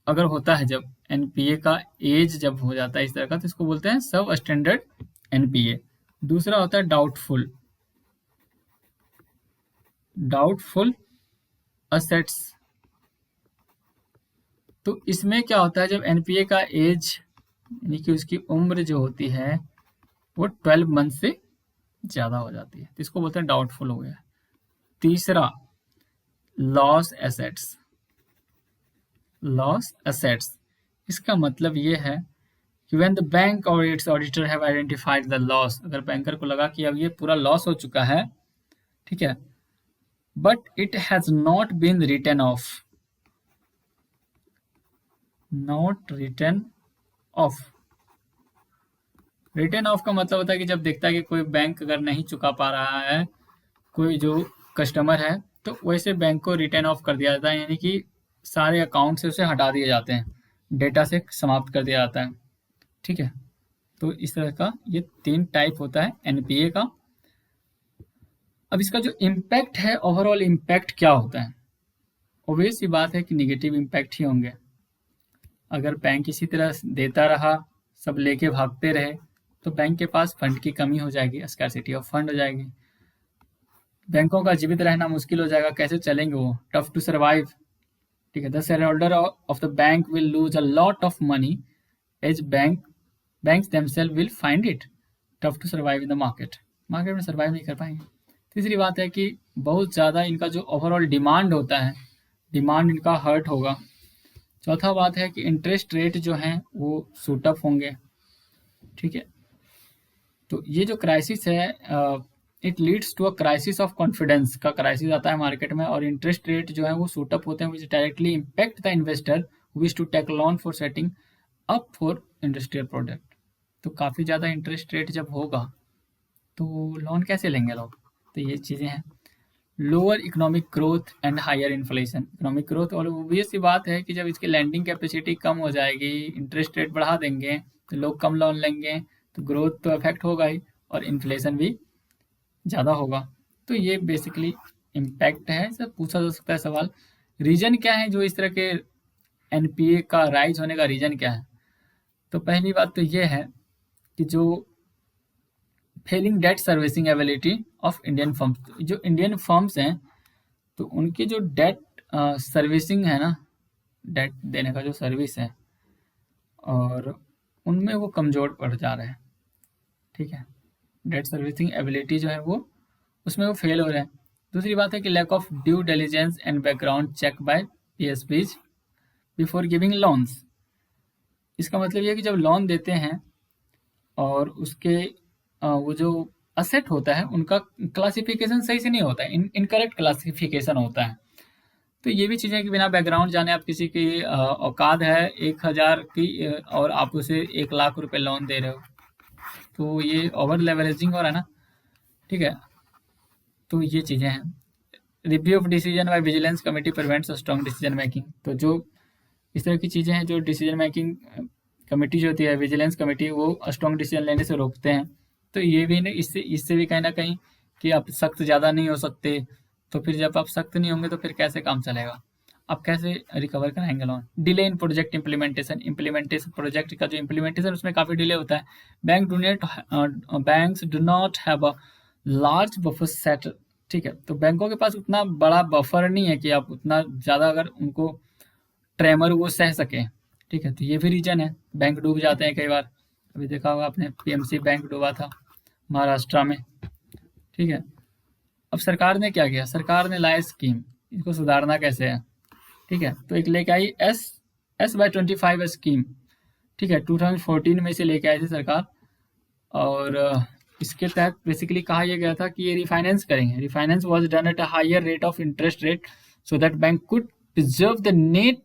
A: अगर होता है, जब एनपीए का एज जब हो जाता है इस तरह का, तो इसको बोलते हैं सब स्टैंडर्ड एनपीए। दूसरा होता है डाउटफुल, डाउटफुल असेट्स। तो इसमें क्या होता है, जब एनपीए का एज यानी कि उसकी उम्र जो होती है वो 12 मंथ से ज़्यादा हो जाती है, तो इसको बोलते हैं डाउटफुल हो गया। तीसरा लॉस एसेट्स, लॉस एसेट्स इसका मतलब ये है कि व्हेन द बैंक और it's auditor have identified the loss, अगर बैंकर को लगा कि अब ये पूरा लॉस हो चुका है, ठीक है, but it has not been written off, not written off. Written off का मतलब होता है कि जब देखता है कि कोई बैंक अगर नहीं चुका पा रहा है कोई जो कस्टमर है, तो वैसे बैंक को रिटर्न ऑफ कर दिया जाता है, यानी कि सारे अकाउंट से उसे हटा दिए जाते हैं, डेटा से समाप्त कर दिया जाता है। ठीक है, तो इस तरह का ये 3 टाइप होता है एनपीए का। अब इसका जो इम्पैक्ट है, ओवरऑल इम्पैक्ट क्या होता है? ऑब्वियस सी बात है कि निगेटिव इम्पैक्ट ही होंगे। अगर बैंक इसी तरह देता रहा, सब लेके भागते रहे, तो बैंक के पास फंड की कमी हो जाएगी, स्कैरसिटी ऑफ फंड हो जाएगी, बैंकों का जीवित रहना मुश्किल हो जाएगा, कैसे चलेंगे वो, टफ टू सर्वाइव। ठीक है, the shareholder of the bank will lose a lot of money as banks themselves will find it tough to survive in the market, market में सर्वाइव नहीं कर पाएंगे। तीसरी बात है कि बहुत ज़्यादा इनका जो ओवरऑल डिमांड होता है, डिमांड इनका हर्ट होगा। चौथा बात है कि इंटरेस्ट रेट जो हैं वो सूट अप होंगे। ठीक है, तो ये जो क्राइसिस है, it leads to a crisis of confidence का क्राइसिस आता है मार्केट में, और इंटरेस्ट रेट जो है वो सूट अप होते हैं, which directly impact the investor wish to take loan for setting up for industrial product. तो काफ़ी ज़्यादा इंटरेस्ट रेट जब होगा तो लोन कैसे लेंगे लोग? तो ये चीज़ें हैं। Lower economic growth and higher inflation, economic growth, और ऑब्वियस सी बात है कि जब इसकी लैंडिंग कैपेसिटी कम हो जाएगी, इंटरेस्ट रेट बढ़ा देंगे, तो लोग कम लोन लेंगे, तो ग्रोथ तो अफेक्ट होगा ही, और इन्फ्लेशन भी ज़्यादा होगा। तो ये बेसिकली इम्पैक्ट है। सब पूछा जा सकता है सवाल, रीजन क्या है जो इस तरह के एनपीए का राइज होने का रीजन क्या है? तो पहली बात तो ये है कि जो failing debt servicing ability of Indian firms, जो इंडियन फर्म्स हैं तो उनकी जो डेट सर्विसिंग है ना, डेट देने का जो सर्विस है, और उनमें वो कमज़ोर पड़ जा रहे हैं। ठीक है, डेट सर्विसिंग एबिलिटी जो है वो उसमें वो फेल हो रहे हैं। दूसरी बात है कि lack of due diligence and background check by PSPs before giving loans. इसका मतलब ये है कि जब लोन देते हैं और उसके वो जो असेट होता है उनका क्लासिफिकेशन सही से नहीं होता है, इनकरेक्ट क्लासिफिकेशन होता है। तो ये भी चीज़ें कि बिना बैकग्राउंड जाने आप किसी की औकात है 1000 की और आप उसे 1 लाख रुपए लोन दे रहे हो, तो ये ओवर लेवरेजिंग हो रहा है ना। ठीक है, तो ये चीज़ें हैं। Review of decision by vigilance committee prevents strong decision making. तो जो इस तरह की चीज़ें हैं जो डिसीजन मेकिंग कमेटी जो होती है, विजिलेंस कमेटी, वो स्ट्रॉन्ग डिसीजन लेने से रोकते हैं। तो ये भी नहीं, इससे इससे भी कहीं ना कहीं कि आप सख्त ज़्यादा नहीं हो सकते, तो फिर जब आप सख्त नहीं होंगे तो फिर कैसे काम चलेगा, आप कैसे रिकवर कराएंगे loan? Delay in project implementation, implementation project का जो इम्प्लीमेंटेशन उसमें काफ़ी डिले होता है। Banks do not have a large buffer set. ठीक है, तो बैंकों के पास उतना बड़ा बफर नहीं है कि आप उतना ज़्यादा अगर उनको ट्रेमर वो सह सकें। ठीक है, तो ये भी रीजन है, बैंक डूब जाते हैं कई बार। अभी देखा होगा आपने, पीएमसी बैंक डूबा था महाराष्ट्र में। ठीक है, अब सरकार ने क्या किया, सरकार ने लाया स्कीम, इसको सुधारना कैसे है। ठीक है, तो एक लेके आई S/25 स्कीम। ठीक है, 2014 में इसे लेके आई थी सरकार, और इसके तहत बेसिकली कहा यह गया था कि ये रिफाइनेंस करेंगे। Refinance was done at a higher rate of interest rate so that bank could preserve the net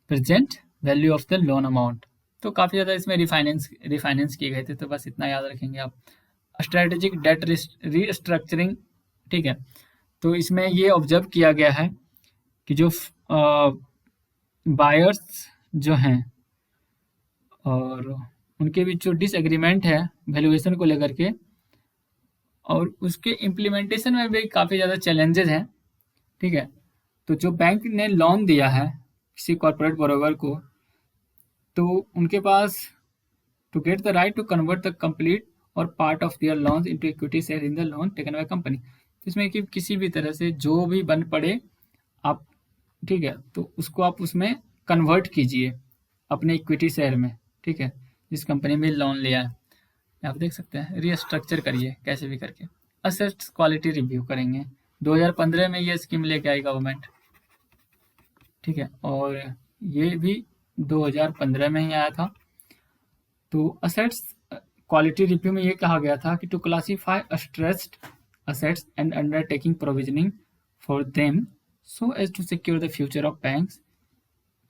A: present value of the loan amount. तो काफ़ी ज़्यादा इसमें रिफाइनेंस किए गए थे, तो बस इतना याद रखेंगे आप। स्ट्रेटेजिक डेट रीस्ट्रक्चरिंग, ठीक है। तो इसमें ये ऑब्जर्व किया गया है कि जो बायर्स जो हैं और उनके बीच जो डिसएग्रीमेंट है वैल्यूएशन को लेकर के, और उसके इम्प्लीमेंटेशन में भी काफ़ी ज़्यादा चैलेंजेस हैं, ठीक है। तो जो बैंक ने लोन दिया है किसी कॉर्पोरेट बोरोवर को, तो उनके पास to get the right to convert the complete और part of their loans into equity share in the loan taken by company. तो इसमें कि किसी भी तरह से जो भी बन पड़े आप, ठीक है, तो उसको आप उसमें कन्वर्ट कीजिए अपने इक्विटी शेयर में, ठीक है, जिस कंपनी में लोन लिया है। आप देख सकते हैं रीस्ट्रक्चर करिए कैसे भी करके। असेट्स क्वालिटी रिव्यू करेंगे, 2015 में ये स्कीम लेके आई गवर्नमेंट, ठीक है, और ये भी 2015 में ही आया था। तो असेट्स क्वालिटी रिव्यू में ये कहा गया था कि to classify stressed assets and undertaking provisioning for them so as to secure the future of banks,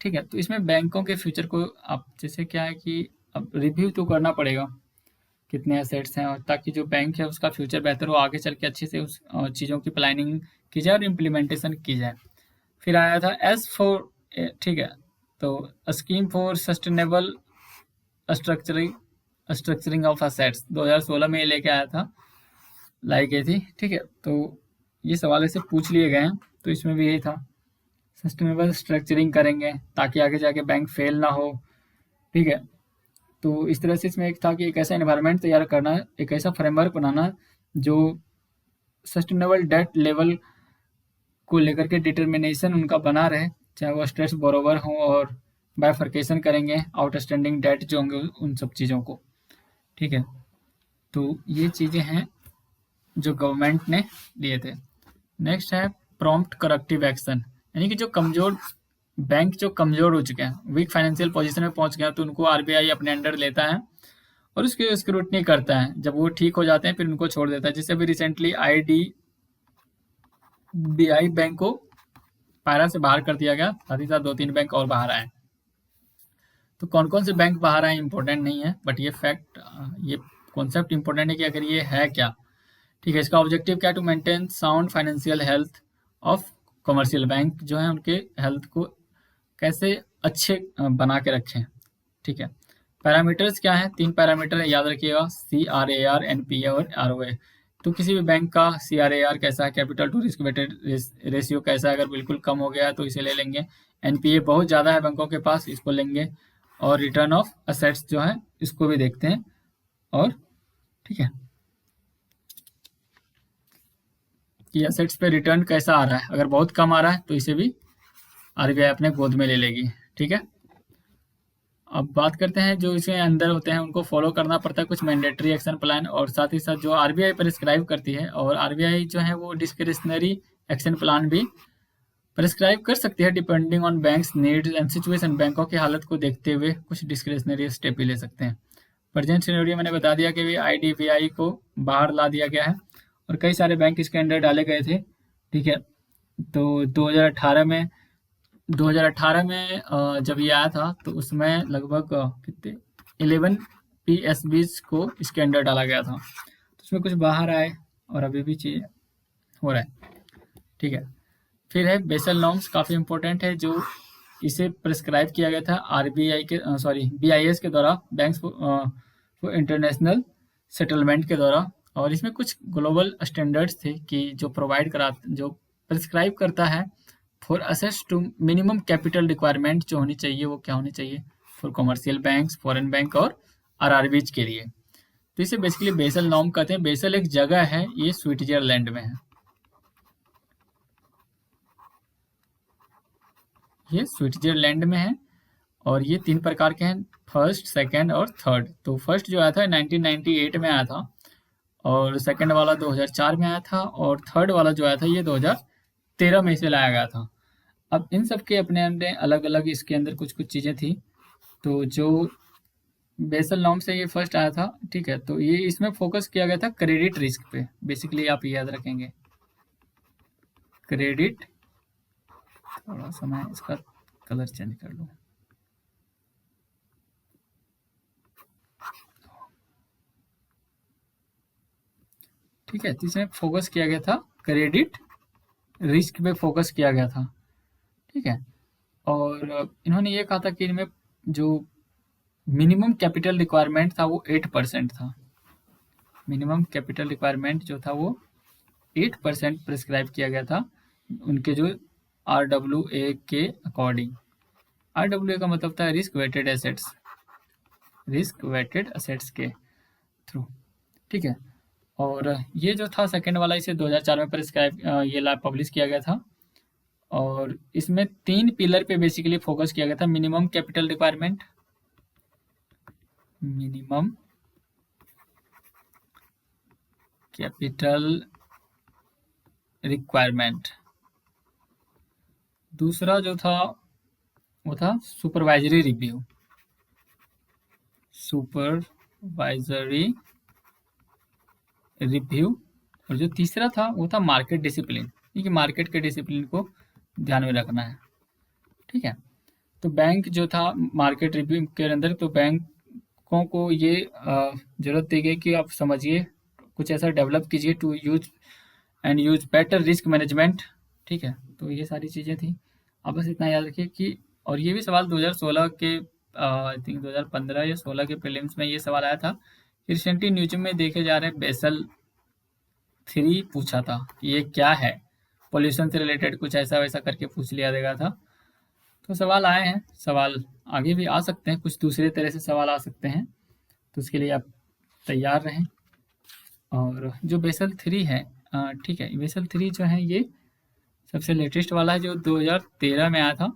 A: ठीक है। तो इसमें बैंकों के फ्यूचर को आप जैसे क्या है कि अब रिव्यू तो करना पड़ेगा कितने एसेट्स हैं, और ताकि जो बैंक है उसका फ्यूचर बेहतर हो, आगे चल के अच्छे से उस चीज़ों की प्लानिंग की जाए और इम्प्लीमेंटेशन की जाए। फिर आया था एस फॉर, ठीक है, तो scheme for sustainable structuring structuring of assets 2016 में ये लेके आया था, लाई गई थी, ठीक है। तो ये सवाल ऐसे पूछ लिए गए हैं, तो इसमें भी यही था सस्टेनेबल स्ट्रक्चरिंग करेंगे ताकि आगे जाके बैंक फेल ना हो, ठीक है। तो इस तरह से इसमें एक था कि एक ऐसा एनवायरनमेंट तैयार करना, एक ऐसा फ्रेमवर्क बनाना जो सस्टेनेबल डेट लेवल को लेकर के डिटर्मिनेशन उनका बना रहे, चाहे वो स्ट्रेस बोरोवर हो, और बायफर्केशन करेंगे आउटस्टैंडिंग डेट जो होंगे उन सब चीज़ों को, ठीक है। तो ये चीज़ें हैं जो गवर्नमेंट ने दिए थे। नेक्स्ट है प्रॉम्प्ट करेक्टिव एक्शन, यानी कि जो कमज़ोर बैंक जो कमज़ोर हो चुके हैं, वीक फाइनेंशियल पोजीशन में पहुंच गए हैं, तो उनको आरबीआई अपने अंडर लेता है और उसकी स्क्रूटनी करता है। जब वो ठीक हो जाते हैं फिर उनको छोड़ देता है। जैसे अभी रिसेंटली आईडीबीआई बैंक को पैरा से बाहर कर दिया गया, साथ ही साथ 2-3 बैंक और बाहर आए। तो कौन कौन से बैंक बाहर आए इंपॉर्टेंट नहीं है, बट ये फैक्ट, ये कॉन्सेप्ट इंपॉर्टेंट है कि अगर ये है क्या, ठीक है। इसका ऑब्जेक्टिव क्या है, to maintain sound financial health of commercial bank, जो है उनके हेल्थ को कैसे अच्छे बना के रखें, ठीक है। पैरामीटर्स क्या है, 3 पैरामीटर है, याद रखिएगा, CRAR, NPA और ROA। तो किसी भी बैंक का CRAR कैसा है, capital to risk weighted ratio कैसा है, अगर बिल्कुल कम हो गया है तो इसे ले लेंगे। NPA बहुत ज़्यादा है बैंकों के पास, इसको लेंगे। और रिटर्न ऑफ असेट्स जो है इसको भी देखते हैं, और ठीक है कि असेट्स पे रिटर्न कैसा आ रहा है। अगर बहुत कम आ रहा है तो इसे भी आरबीआई अपने गोद में ले लेगी, ठीक है। अब बात करते हैं जो इसके अंदर होते हैं उनको फॉलो करना पड़ता है कुछ मैंडेटरी एक्शन प्लान, और साथ ही साथ जो आरबीआई प्रिस्क्राइब करती है, और आरबीआई जो है वो डिस्क्रिशनरी एक्शन प्लान भी प्रिस्क्राइब कर सकती है depending on banks needs and situation. बैंकों की हालत को देखते हुए कुछ डिस्क्रिशनरी स्टेप भी ले सकते हैं। प्रेजेंट सिनेरियो मैंने बता दिया कि आईडीबीआई को बाहर ला दिया गया है और कई सारे बैंक इसके अंदर डाले गए थे, ठीक है। तो 2018 में जब ये आया था तो उसमें लगभग कितने 11 पीएसबीज को इसके अंडर डाला गया था। तो उसमें कुछ बाहर आए और अभी भी चीज़ हो रहा है, ठीक है। फिर है बेसल नॉर्म्स, काफ़ी इंपॉर्टेंट है, जो इसे प्रिस्क्राइब किया गया था आरबीआई के बीआईएस के द्वारा, बैंक्स फॉर इंटरनेशनल सेटलमेंट के द्वारा। और इसमें कुछ ग्लोबल स्टैंडर्ड्स थे कि जो प्रिस्क्राइब करता है for assess to minimum capital requirement जो होनी चाहिए वो क्या होनी चाहिए for commercial banks, foreign bank और आरआरबीज के लिए। तो इसे बेसिकली बेसल नॉर्म कहते हैं। बेसल एक जगह है, ये स्विट्जरलैंड में है, ये स्विट्जरलैंड में है। और ये 3 प्रकार के हैं, फर्स्ट, सेकंड और थर्ड। तो फर्स्ट जो आया था 1998 में आया था, और सेकंड वाला 2004 में आया था, और थर्ड वाला जो आया था ये 2013 में इसे लाया गया था। अब इन सब के अपने अपने अलग अलग इसके अंदर कुछ कुछ चीज़ें थी। तो जो बेसल नॉर्म से ये फर्स्ट आया था, ठीक है, तो ये इसमें फोकस किया गया था क्रेडिट रिस्क पे। बेसिकली आप ये याद रखेंगे, क्रेडिट, थोड़ा सा मैं इसका कलर चेंज कर लूँ, ठीक है, तो इसमें फोकस किया गया था क्रेडिट रिस्क पे फोकस किया गया था। ठीक है, और इन्होंने ये कहा था कि इनमें जो मिनिमम कैपिटल रिक्वायरमेंट था वो 8% था। मिनिमम कैपिटल रिक्वायरमेंट जो था वो 8% प्रिस्क्राइब किया गया था उनके जो RWA के अकॉर्डिंग। RWA का मतलब था risk weighted assets, risk weighted assets के थ्रू। ठीक है, और ये जो था सेकंड वाला, इसे 2004 में प्रिस्क्राइब ये ला पब्लिश किया गया था, और इसमें 3 पिलर पे बेसिकली फोकस किया गया था। Minimum capital requirement, minimum capital requirement. दूसरा जो था वो था सुपरवाइजरी रिव्यू, सुपरवाइजरी रिव्यू। और जो तीसरा था वो था मार्केट डिसिप्लिन, क्योंकि मार्केट के डिसिप्लिन को ध्यान में रखना है। ठीक है, तो बैंक जो था मार्केट रिव्यू के अंदर, तो बैंकों को ये जरूरत दी गई कि आप समझिए, कुछ ऐसा डेवलप कीजिए to use and use better risk management. ठीक है, तो ये सारी चीज़ें थी। आप बस इतना याद रखिए कि, और ये भी सवाल 2016 के आई थिंक 2015 या 16 के प्रीलिम्स में ये सवाल आया था। रिसेंटली न्यूज में देखे जा रहे बेसल 3 पूछा था कि ये क्या है, पोल्यूशन से रिलेटेड कुछ ऐसा वैसा करके पूछ लिया गया था। तो सवाल आए हैं, सवाल आगे भी आ सकते हैं, कुछ दूसरे तरह से सवाल आ सकते हैं, तो उसके लिए आप तैयार रहें। और जो बेसल 3 है, ठीक है, बेसल 3 जो है ये सबसे लेटेस्ट वाला है, जो 2013 में आया था।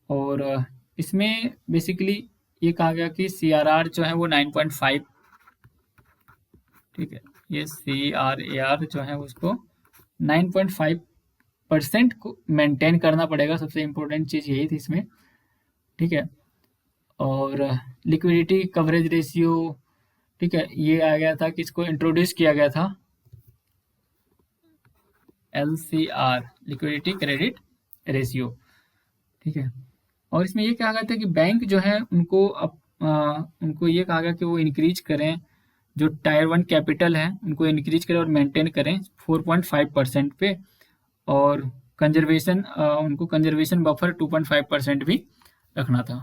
A: और इसमें बेसिकली ये कहा गया कि CRR जो है वो 9.5, ठीक है, ये CRAR जो है उसको 9.5% को मेंटेन करना पड़ेगा। सबसे इम्पोर्टेंट चीज़ यही थी इसमें। ठीक है, और लिक्विडिटी कवरेज रेशियो, ठीक है, ये आ गया था कि इसको इंट्रोड्यूस किया गया था LCR, लिक्विडिटी क्रेडिट रेशियो। ठीक है, और इसमें ये कहा गया था कि बैंक जो है उनको ये कहा गया कि वो इंक्रीज करें, जो टायर 1 कैपिटल है उनको इंक्रीज करें और मेंटेन करें 4.5% पे, और कंजर्वेशन उनको कंजर्वेशन बफर 2.5% भी रखना था।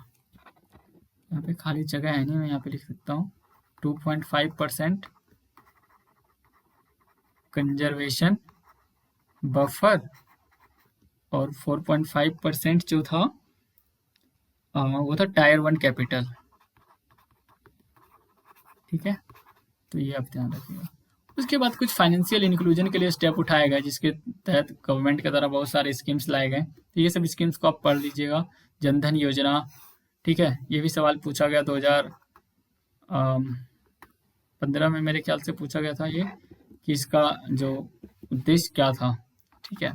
A: यहाँ पे खाली जगह है नहीं, मैं यहाँ पे लिख सकता हूँ 2.5% कंजर्वेशन बफर, और 4.5% जो था वो था टायर 1 कैपिटल। ठीक है, तो ये आप ध्यान रखिएगा। उसके बाद कुछ फाइनेंशियल इंक्लूजन के लिए स्टेप उठाया गया, जिसके तहत गवर्नमेंट के द्वारा बहुत सारे स्कीम्स लाए गए। तो ये सब स्कीम्स को आप पढ़ लीजिएगा। जनधन योजना, ठीक है, ये भी सवाल पूछा गया 2015 में मेरे ख्याल से पूछा गया था ये, कि इसका जो उद्देश्य क्या था। ठीक है,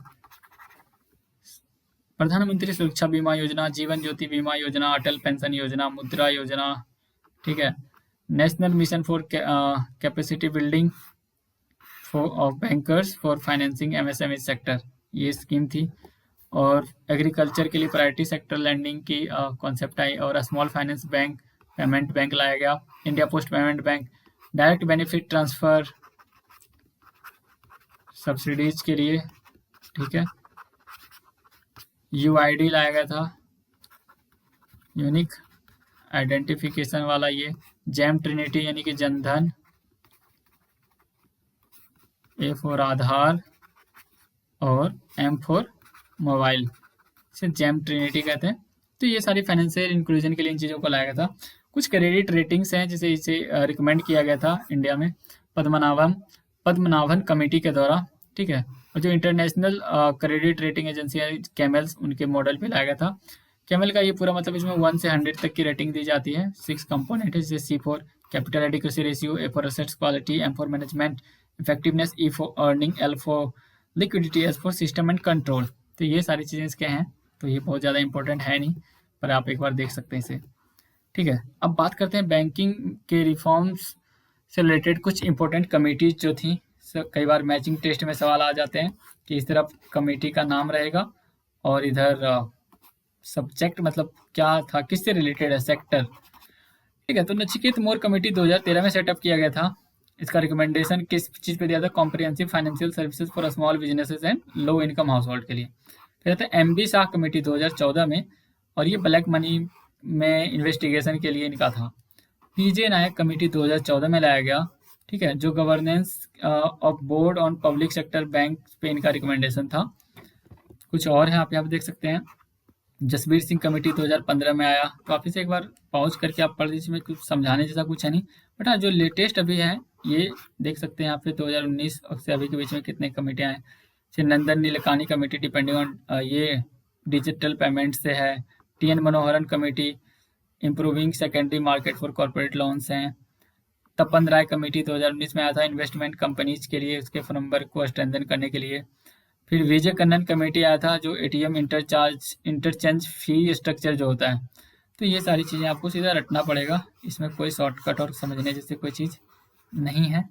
A: प्रधानमंत्री सुरक्षा बीमा योजना, जीवन ज्योति बीमा योजना, अटल पेंशन योजना, मुद्रा योजना, ठीक है, national mission for capacity building of bankers for financing MSME sector, ये स्कीम थी। और एग्रीकल्चर के लिए प्रायोरिटी सेक्टर लैंडिंग की कॉन्सेप्ट आई, और small finance bank, payment bank लाया गया, India post payment bank, direct benefit transfer subsidies के लिए। ठीक है, UID लाया गया था, यूनिक आइडेंटिफिकेशन वाला ये, जैम ट्रिनिटी यानी कि जनधन, A फॉर आधार, और M फॉर मोबाइल, इसे जैम ट्रिनिटी कहते हैं। तो ये सारी फाइनेंशियल इंक्लूजन के लिए इन चीज़ों को लाया गया था। कुछ क्रेडिट रेटिंग्स हैं जिसे इसे रिकमेंड किया गया था इंडिया में पद्मनाभन कमेटी के द्वारा। ठीक है, और जो इंटरनेशनल क्रेडिट रेटिंग एजेंसी है कैमल्स, उनके मॉडल पे लाया गया था। कैमल का ये पूरा मतलब, इसमें 1 से 100 तक की रेटिंग दी जाती है। 6 कंपोनेंट है, जैसे C for capital adequacy ratio, A for assets quality, M for management effectiveness, E for earning, L for liquidity, S for system and control. तो ये सारी चीज़ें इसके हैं, तो ये बहुत ज़्यादा इंपॉर्टेंट है नहीं, पर आप एक बार देख सकते हैं इसे। ठीक है, अब बात करते हैं बैंकिंग के रिफॉर्म्स से रिलेटेड कुछ इंपॉर्टेंट कमेटीज जो थी। कई बार मैचिंग टेस्ट में सवाल आ जाते हैं कि इस तरफ कमेटी का नाम रहेगा और इधर सब्जेक्ट मतलब क्या था, किससे रिलेटेड है, सेक्टर। ठीक है, तो नचिकेत मोर कमेटी 2013 में सेटअप किया गया था। इसका रिकमेंडेशन किस चीज़ पे दिया था? Comprehensive financial services for small businesses and low income house hold के लिए। फिर आता है MB शाह कमेटी 2014 में, और ये ब्लैक मनी में इन्वेस्टिगेशन के लिए इनका था। PJ नायक कमेटी 2014 में लाया गया, ठीक है, जो governance of board on public sector bank पे इनका रिकमेंडेशन था। कुछ और है, आप यहाँ पे देख सकते हैं। जसबीर सिंह कमेटी 2015 में आया, तो आप इसे एक बार पॉज करके आप पढ़ लीजिए, इसमें कुछ समझाने जैसा कुछ है नहीं। बट हाँ, जो लेटेस्ट अभी है ये देख सकते हैं यहाँ पे 2019 से अभी के बीच में कितने कमेटियाँ हैं। जैसे नंदन नीलकानी कमेटी डिपेंडिंग ऑन ये डिजिटल पेमेंट से है। TN Manoharan committee improving secondary market for corporate loans हैं। तपन राय कमेटी 2019 में आया था इन्वेस्टमेंट कंपनीज के लिए, उसके फ्रेमवर्क को स्ट्रेंथन करने के लिए। फिर विजय कन्नन कमेटी आया था, जो ATM इंटरचेंज फी स्ट्रक्चर जो होता है। तो ये सारी चीज़ें आपको सीधा रटना पड़ेगा, इसमें कोई शॉर्टकट और समझने जैसे कोई चीज़ नहीं है,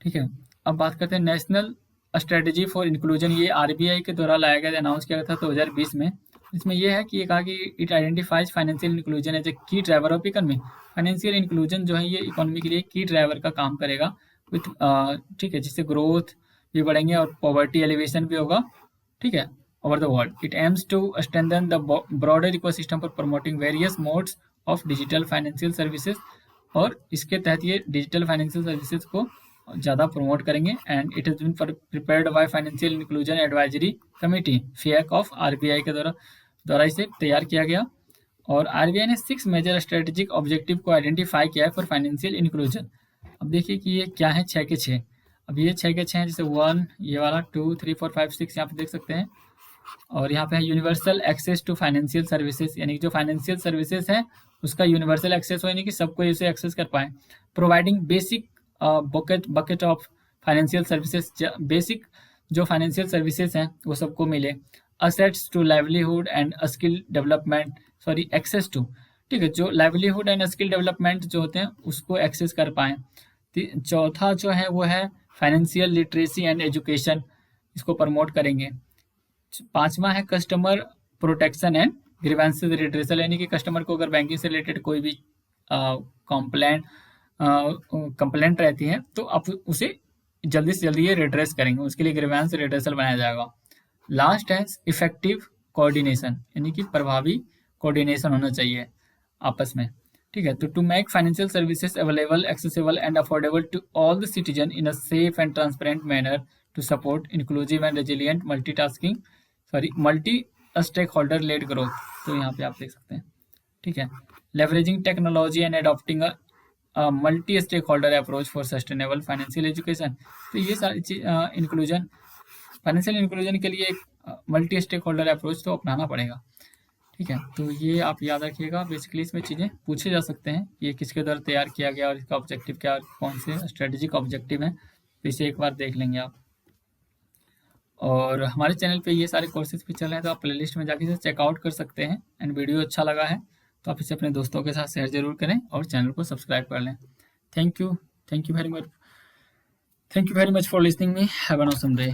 A: ठीक है। अब बात करते हैं नेशनल स्ट्रेटजी फॉर इंक्लूजन। ये RBI के द्वारा लाया गया, अनाउंस किया गया था 2020 में। इसमें यह है कि ये कहा कि it identifies financial inclusion as a key driver of economy. Financial inclusion जो है ये इकोनॉमी के लिए की ड्राइवर का काम करेगा विथ, ठीक है, जिससे ग्रोथ भी बढ़ेंगे और पॉवर्टी एलिवेशन भी होगा, ठीक है, over the world. It aims to strengthen the broader ecosystem for promoting various modes of digital financial services, और इसके तहत ये डिजिटल फाइनेंशियल सर्विसेज को ज़्यादा प्रमोट करेंगे। And it is been prepared by financial inclusion advisory committee FIAC of RBI के द्वारा इसे तैयार किया गया। और RBI ने 6 मेजर स्ट्रेटेजिक ऑब्जेक्टिव को आइडेंटिफाई किया है फॉर फाइनेंशियल इंक्लूजन। अब देखिए कि ये क्या है, 6 के 6। अब ये 6 के 6 हैं, जैसे 1 ये वाला, 2 3 4 5 6 यहाँ पे देख सकते हैं। और यहाँ पे है universal access to financial services, यानी कि जो फाइनेंशियल सर्विसेज हैं उसका यूनिवर्सल एक्सेस हो, यानी कि सबको इसे एक्सेस कर पाए। Providing basic bucket of financial services, basic जो फाइनेंशियल सर्विसेज हैं वो सबको मिले। Assets to livelihood and skill development, sorry access to, ठीक है, जो लाइवलीहुड एंड स्किल डेवलपमेंट जो होते हैं उसको एक्सेस कर पाएँ। चौथा जो है वो है फाइनेंशियल लिटरेसी एंड एजुकेशन, इसको प्रमोट करेंगे। 5वां है customer protection and grievances redressal, यानी कि कस्टमर को अगर बैंकिंग से रिलेटेड कोई भी कंप्लेंट रहती है तो आप उसे जल्दी से जल्दी ये रिड्रेस करेंगे, उसके लिए ग्रीवेंस रिड्रेसल बनाया जाएगा। लास्ट है इफेक्टिव कोऑर्डिनेशन, यानी कि प्रभावी कोऑर्डिनेशन होना चाहिए आपस में, ठीक है। तो to make financial services available, accessible and affordable to all the citizen in a safe and transparent manner, to support inclusive and resilient multi stakeholder led growth. तो यहाँ पे आप देख सकते हैं, ठीक है। Leveraging technology and adopting multi stakeholder approach for sustainable financial education. तो ये सारी चीज इंक्लूजन, फाइनेंशियल इंक्लूजन के लिए एक मल्टी स्टेक होल्डर अप्रोच तो अपनाना पड़ेगा, ठीक है। तो ये आप याद रखिएगा, बेसिकली इसमें चीज़ें पूछे जा सकते हैं, ये किसके द्वारा तैयार किया गया और इसका ऑब्जेक्टिव क्या, कौन से स्ट्रेटेजिक ऑब्जेक्टिव हैं, तो इसे एक बार देख लेंगे आप। और हमारे चैनल पे ये सारे कोर्सेज भी चल रहे हैं, तो आप प्लेलिस्ट में जाके इसे चेकआउट कर सकते हैं। एंड वीडियो अच्छा लगा है तो आप इसे अपने दोस्तों के साथ शेयर जरूर करें और चैनल को सब्सक्राइब कर लें। Thank you very much for listening me. Have an awesome day.